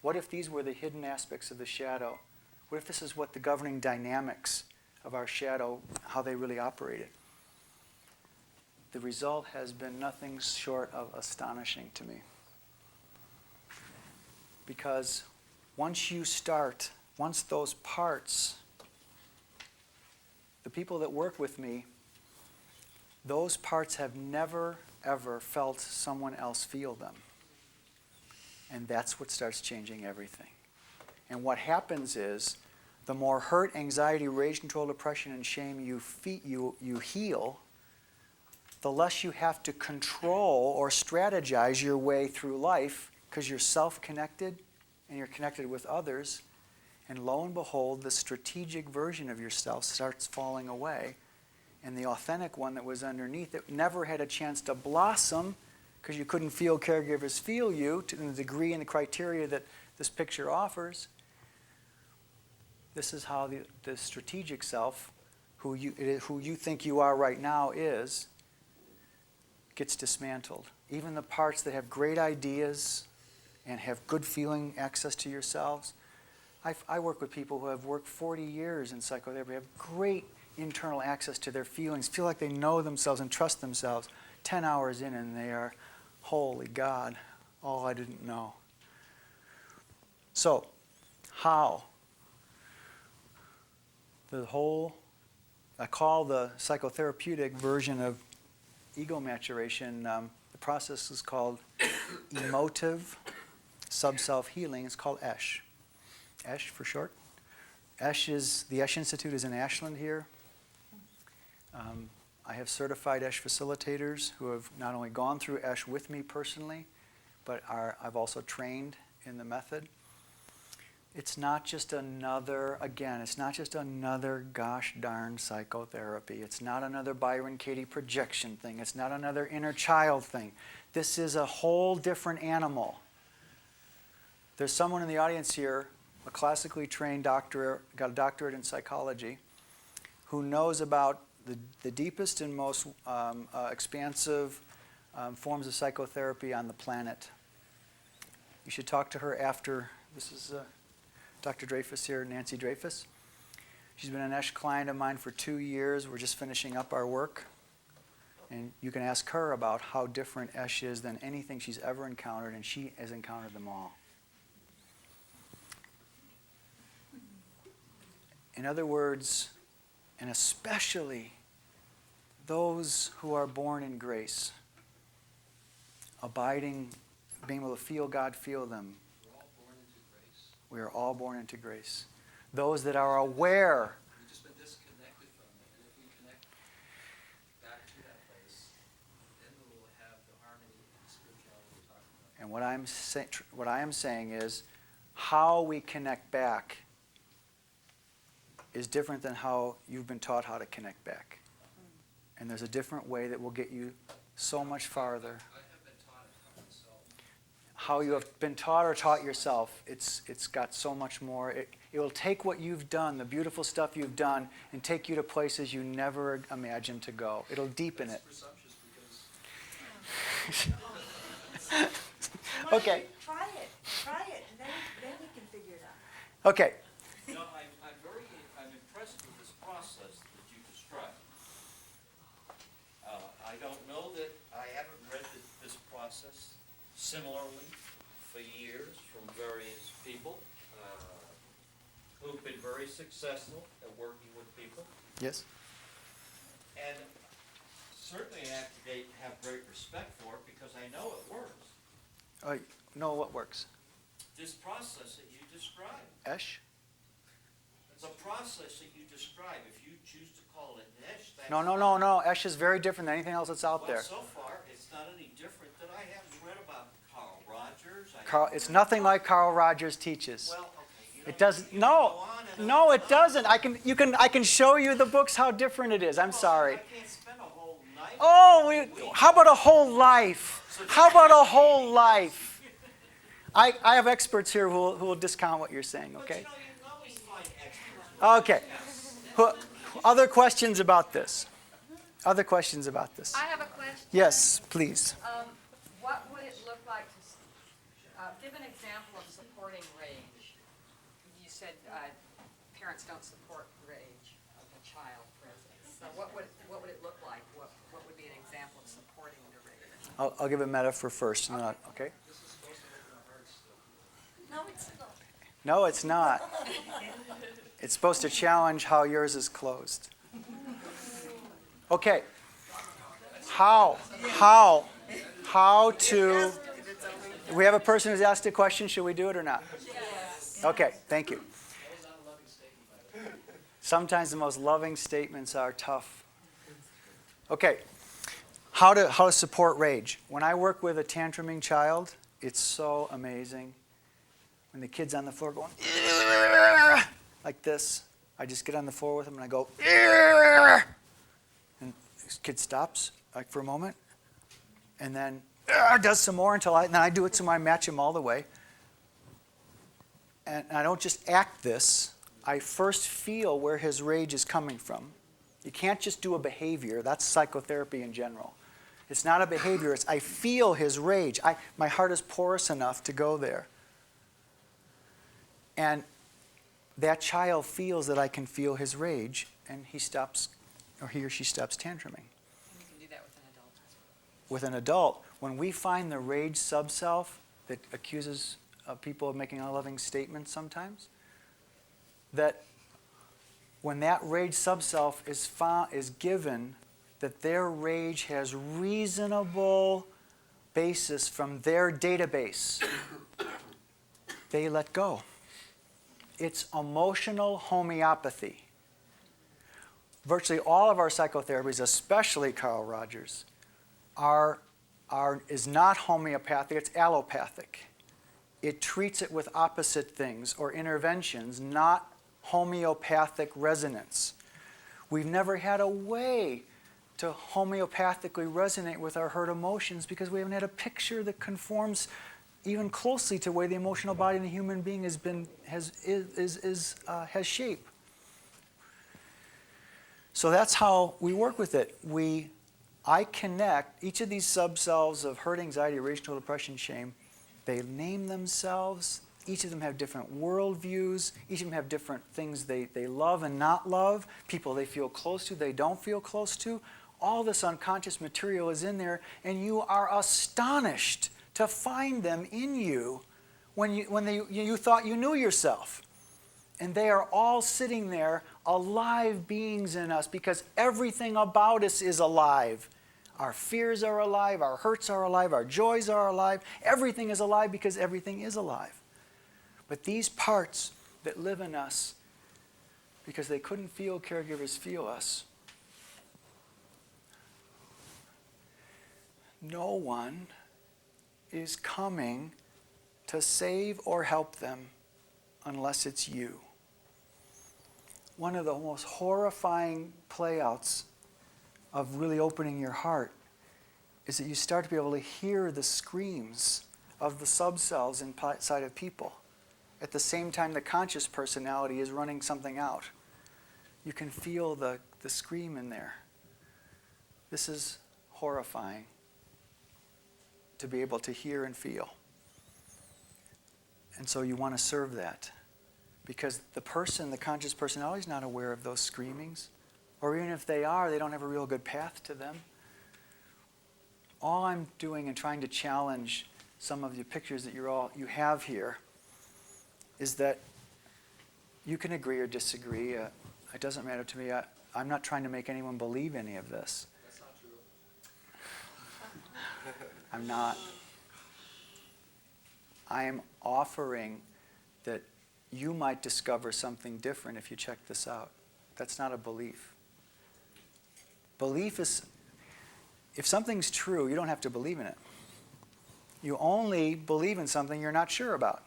What if these were the hidden aspects of the shadow? What if this is what the governing dynamics of our shadow, how they really operated? The result has been nothing short of astonishing to me. Because once those parts, the people that work with me, those parts have never, ever felt someone else feel them. And that's what starts changing everything. And what happens is, the more hurt, anxiety, rage, control, depression, and shame you heal, the less you have to control or strategize your way through life, because you're self-connected and you're connected with others. And lo and behold, the strategic version of yourself starts falling away. And the authentic one that was underneath it never had a chance to blossom because you couldn't feel caregivers feel you to the degree and the criteria that this picture offers. This is how the strategic self, who you think you are right now gets dismantled. Even the parts that have great ideas and have good feeling access to yourselves. I work with people who have worked 40 years in psychotherapy, have great internal access to their feelings, feel like they know themselves and trust themselves. 10 hours in and they are, holy God, all I didn't know. So, how? I call the psychotherapeutic version of ego maturation, the process is called emotive sub-self healing. It's called ESH. ESH for short. The ESH Institute is in Ashland here. I have certified ESH facilitators who have not only gone through ESH with me personally, but I've also trained in the method. It's not just another gosh darn psychotherapy. It's not another Byron Katie projection thing. It's not another inner child thing. This is a whole different animal. there's someone in the audience here, a classically trained doctor, got a doctorate in psychology, who knows about the deepest and most expansive forms of psychotherapy on the planet. You should talk to her after. This is Dr. Dreyfus here, Nancy Dreyfus. She's been an ESH client of mine for 2 years. We're just finishing up our work. And you can ask her about how different ESH is than anything she's ever encountered, and she has encountered them all. In other words, and especially those who are born in grace, abiding, being able to feel God feel them. We're all born into grace. We are all born into grace. Those that are aware. We've just been disconnected from it, and if we connect back to that place, then we will have the harmony and spirituality we're talking about. And what I am saying is, how we connect back is different than how you've been taught how to connect back. And there's a different way that will get you so much farther. I have been taught it myself. How you have been taught or taught yourself, it's got so much more. It will take what you've done, the beautiful stuff you've done, and take you to places you never imagined to go. It'll deepen it. That's presumptuous because Okay. Try it, and then we can figure it out. Okay. You know, I'm impressed with this process that you described. I don't know that I haven't read this process similarly for years from various people who've been very successful at working with people. Yes. And certainly I have to have great respect for it because I know it works. No, what works? This process that you described. ESH? The process that you describe, if you choose to call it ESH, that's... No. ESH is very different than anything else that's out there. Well, so far, it's not any different that I haven't read about Carl Rogers. It's nothing like Carl Rogers teaches. Well, okay. You know, It doesn't. you No, go on and no, on. it doesn't. I can show you the books how different it is. I'm sorry. I can't spend a whole night. Oh, how about a whole life? How about a whole life? I have experts here who will discount what you're saying. Okay. But you know, you can always find experts. Okay. Other questions about this? Other questions about this? I have a question. Yes, please. What would it look like to give an example of supporting rage? You said parents don't support rage of a child, for instance. So what would it look like? What would be an example of supporting the rage? I'll give a metaphor first. And then okay. No, it's not. No, it's not. It's supposed to challenge how yours is closed. Okay. How to... We have a person who's asked a question. Should we do it or not? Yes. Okay, thank you. Sometimes the most loving statements are tough. Okay. How to support rage. When I work with a tantruming child, it's so amazing. When the kid's on the floor going, like this, I just get on the floor with him and I go, and this kid stops like for a moment, and then does some more until then I do it so I match him all the way. And I don't just act this. I first feel where his rage is coming from. You can't just do a behavior. That's psychotherapy in general. It's not a behavior. It's I feel his rage. My heart is porous enough to go there. And that child feels that I can feel his rage, and he stops, or he or she stops tantruming. And you can do that with an adult as well. With an adult, when we find the rage sub-self that accuses people of making unloving statements sometimes, that when that rage sub-self is given, that their rage has reasonable basis from their database, they let go. It's emotional homeopathy. Virtually all of our psychotherapies, especially Carl Rogers, is not homeopathic, it's allopathic. It treats it with opposite things or interventions, not homeopathic resonance. We've never had a way to homeopathically resonate with our hurt emotions because we haven't had a picture that conforms even closely to the way the emotional body in the human being has shape. So that's how we work with it. I connect each of these subcells of hurt, anxiety, irrational depression, shame. They name themselves. Each of them have different worldviews. Each of them have different things they love and not love, people they feel close to, they don't feel close to. All this unconscious material is in there, and you are astonished to find them in you when you thought you knew yourself. And they are all sitting there, alive beings in us, because everything about us is alive. Our fears are alive, our hurts are alive, our joys are alive. Everything is alive because everything is alive. But these parts that live in us, because they couldn't feel caregivers feel us, no one is coming to save or help them unless it's you. One of the most horrifying playouts of really opening your heart is that you start to be able to hear the screams of the subcells inside of people. At the same time, the conscious personality is running something out. You can feel the scream in there. This is horrifying to be able to hear and feel. And so you want to serve that. Because the conscious personality is not aware of those screamings. Or even if they are, they don't have a real good path to them. All I'm doing and trying to challenge some of the pictures that you have here is that you can agree or disagree. It doesn't matter to me. I'm not trying to make anyone believe any of this. That's not true. I'm not. I am offering that you might discover something different if you check this out. That's not a belief. Belief is, if something's true, you don't have to believe in it. You only believe in something you're not sure about.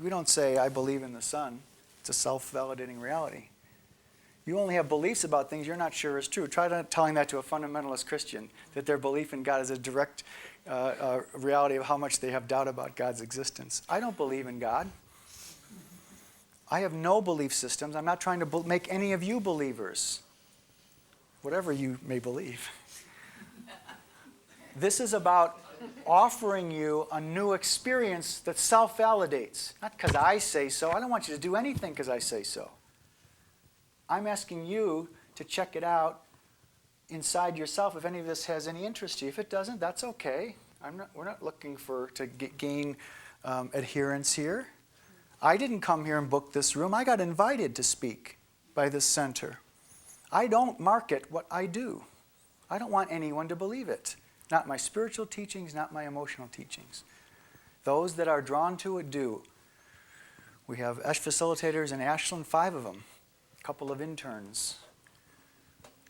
We don't say, I believe in the sun. It's a self-validating reality. You only have beliefs about things you're not sure is true. Try telling that to a fundamentalist Christian, that their belief in God is a direct reality of how much they have doubt about God's existence. I don't believe in God. I have no belief systems. I'm not trying to make any of you believers, whatever you may believe. This is about offering you a new experience that self-validates. Not because I say so. I don't want you to do anything because I say so. I'm asking you to check it out inside yourself if any of this has any interest to you. If it doesn't, that's okay. We're not looking to gain adherence here. I didn't come here and book this room. I got invited to speak by this center. I don't market what I do. I don't want anyone to believe it. Not my spiritual teachings, not my emotional teachings. Those that are drawn to it do. We have ESH facilitators in Ashland, 5 of them. A couple of interns.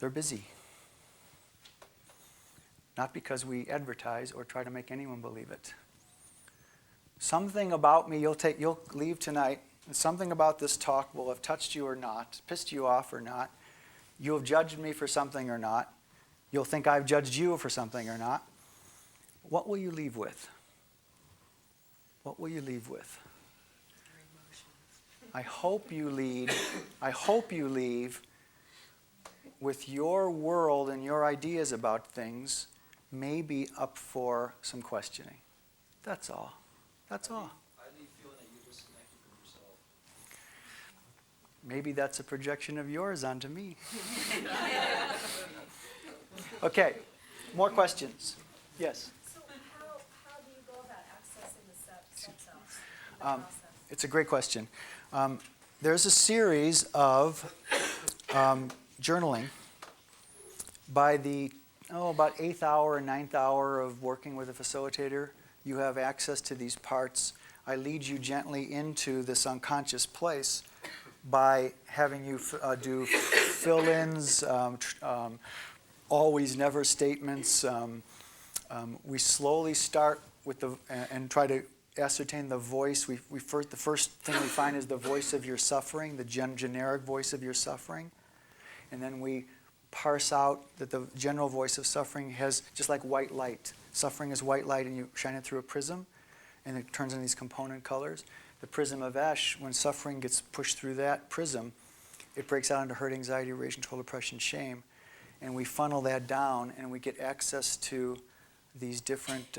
They're busy. Not because we advertise or try to make anyone believe it. Something about me, you'll leave tonight, and something about this talk will have touched you or not, pissed you off or not. You'll have judged me for something or not. You'll think I've judged you for something or not. What will you leave with? What will you leave with? I hope you leave with your world and your ideas about things maybe up for some questioning. That's all. That's all. I leave feeling that you're disconnected from yourself. Maybe that's a projection of yours onto me. Okay, more questions? Yes? So how do you go about accessing the stem cells? It's a great question. There's a series of journaling by the about 8th hour and 9th hour of working with a facilitator. You have access to these parts. I lead you gently into this unconscious place by having you do fill-ins, always, never statements. We slowly start with and try to ascertain the voice. The first thing we find is the voice of your suffering, the generic voice of your suffering. And then we parse out that the general voice of suffering has, just like white light. Suffering is white light and you shine it through a prism. and it turns into these component colors. The prism of ESH, when suffering gets pushed through that prism, it breaks out into hurt, anxiety, rage, control, depression, shame. And we funnel that down, and we get access to these different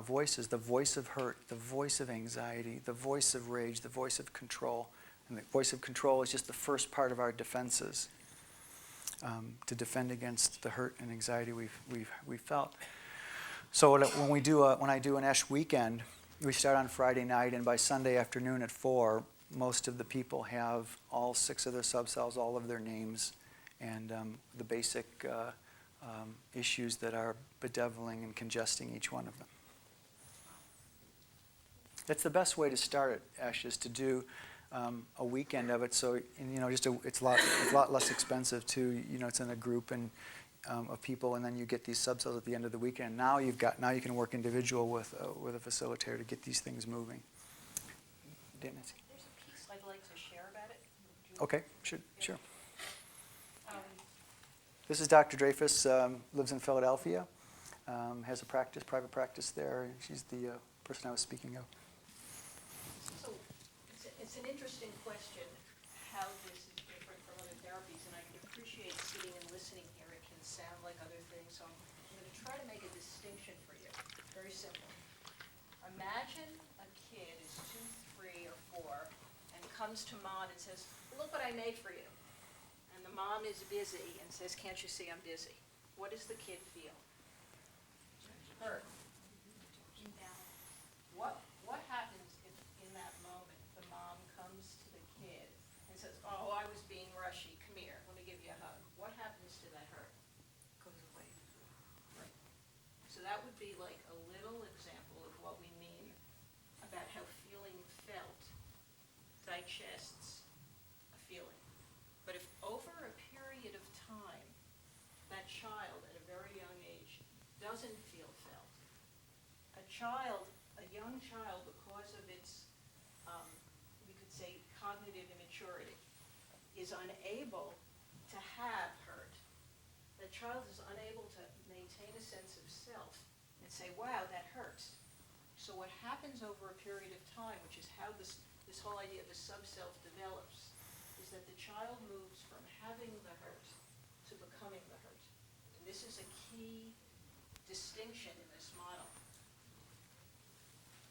voices, the voice of hurt, the voice of anxiety, the voice of rage, the voice of control. And the voice of control is just the first part of our defenses to defend against the hurt and anxiety we've felt. So when I do an ESH weekend, we start on Friday night, and by Sunday afternoon at 4, most of the people have all 6 of their subcells, all of their names, and the basic issues that are bedeviling and congesting each one of them. That's the best way to start it, ESH, is to do a weekend of it. So it's a lot less expensive too. It's in a group and of people, and then you get these subcells at the end of the weekend. Now you can work individual with a facilitator to get these things moving. There's a piece I'd like to share about it. Okay, sure. This is Dr. Dreyfus, lives in Philadelphia, has a private practice there. She's the person I was speaking of. So it's an interesting question how this is different from other therapies, and I can appreciate sitting and listening here. It can sound like other things, so I'm going to try to make a distinction for you. Very simple. Imagine a kid is 2, 3, or 4 and comes to mom and says, "Look what I made for you." And the mom is busy and says, "Can't you see I'm busy?" What does the kid feel? Hurt. What happens if in that moment the mom comes to the kid and says, "Oh, I was being rushy, come here, let me give you a hug." What happens to that hurt? Goes away. Right. So that would be like a little example of what we mean about how feeling felt digests a feeling. But if over a period of time that child at a very young age doesn't feel felt, a young child, because of its, we could say, cognitive immaturity, is unable to have hurt. The child is unable to maintain a sense of self and say, "Wow, that hurts." So what happens over a period of time, which is how this whole idea of the sub-self develops, is that the child moves from having the hurt to becoming the hurt. And this is a key distinction in this model.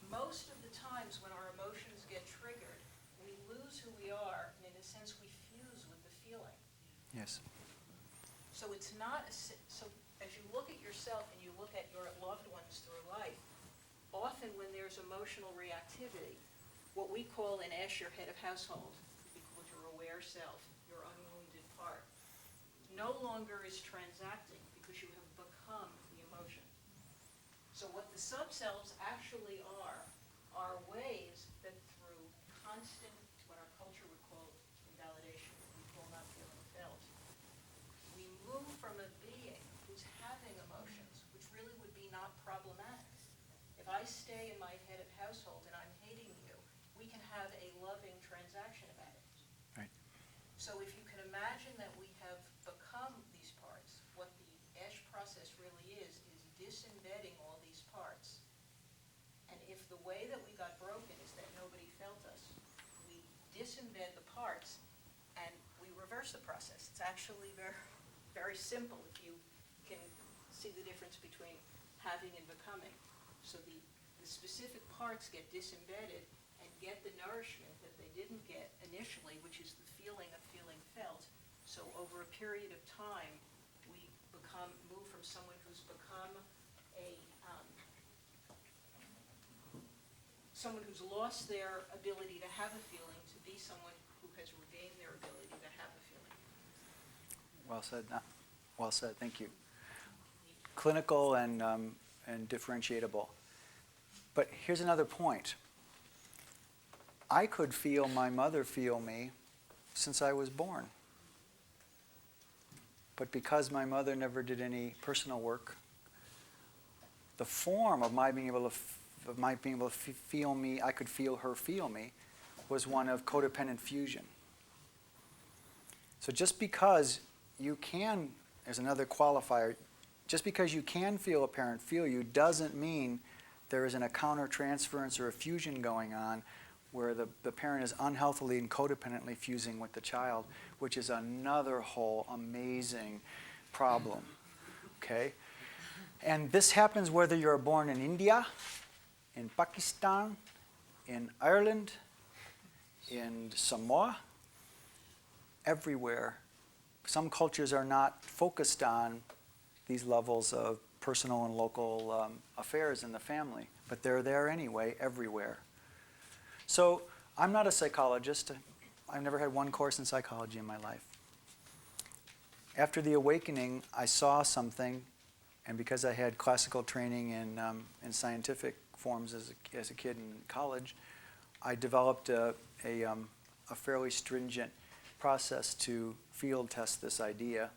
Most of the times when our emotions get triggered, we lose who we are, and in a sense we fuse with the feeling. Yes. So it's not, so as you look at yourself and you look at your loved ones through life, often when there's emotional reactivity, what we call in ESH your head of household, we call your aware self, your unwounded part, no longer is transacting because you have become the emotion. So what the subcells actually are ways that through constant, what our culture would call invalidation, we call not feeling felt, we move from a being who's having emotions, which really would be not problematic. If I stay in my head of household and I'm hating you, we can have a loving transaction about it. Right. So if you can imagine that we have become these parts, what the ESH process really is disembedding all these parts. And if the way that we got broken is that nobody felt us, we disembed the parts and we reverse the process. It's actually very, very simple if you can see the difference between having and becoming. So the specific parts get disembedded and get the nourishment that they didn't get initially, which is the feeling of feeling felt. So over a period of time, we move from someone who's become someone who's lost their ability to have a feeling to be someone who has regained their ability to have a feeling. Well said. Well said. Thank you. Clinical and differentiatable. But here's another point. I could feel my mother feel me since I was born. But because my mother never did any personal work, the form of my being able to feel me, I could feel her feel me, was one of codependent fusion. So just because you can, there's another qualifier, just because you can feel a parent feel you doesn't mean there isn't a countertransference or a fusion going on where the parent is unhealthily and codependently fusing with the child, which is another whole amazing problem, okay? And this happens whether you're born in India, in Pakistan, in Ireland, in Samoa, everywhere. Some cultures are not focused on these levels of personal and local affairs in the family, but they're there anyway, everywhere. So I'm not a psychologist. I've never had one course in psychology in my life. After the awakening, I saw something, and because I had classical training in scientific forms as a kid in college, I developed a fairly stringent process to field test this idea.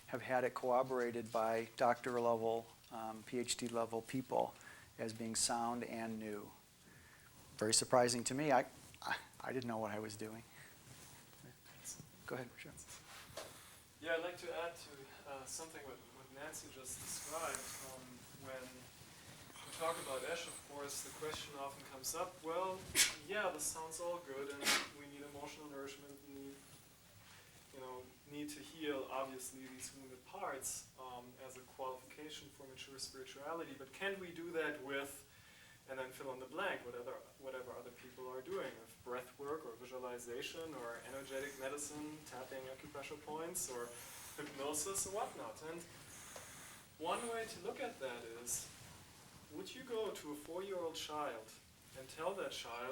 Have had it corroborated by doctoral level, PhD level people as being sound and new. Very surprising to me. I didn't know what I was doing. Go ahead, Richard. Yeah, I'd like to add to something what Nancy just described. When we talk about ESH, of course, the question often comes up, well, yeah, this sounds all good, and we need emotional nourishment, need to heal, obviously, these wounded parts as a qualification for mature spirituality, but can we do that with, and then fill in the blank, whatever other people are doing, with breath work or visualization or energetic medicine, tapping acupressure points or hypnosis or whatnot. And one way to look at that is, would you go to a 4-year-old child and tell that child,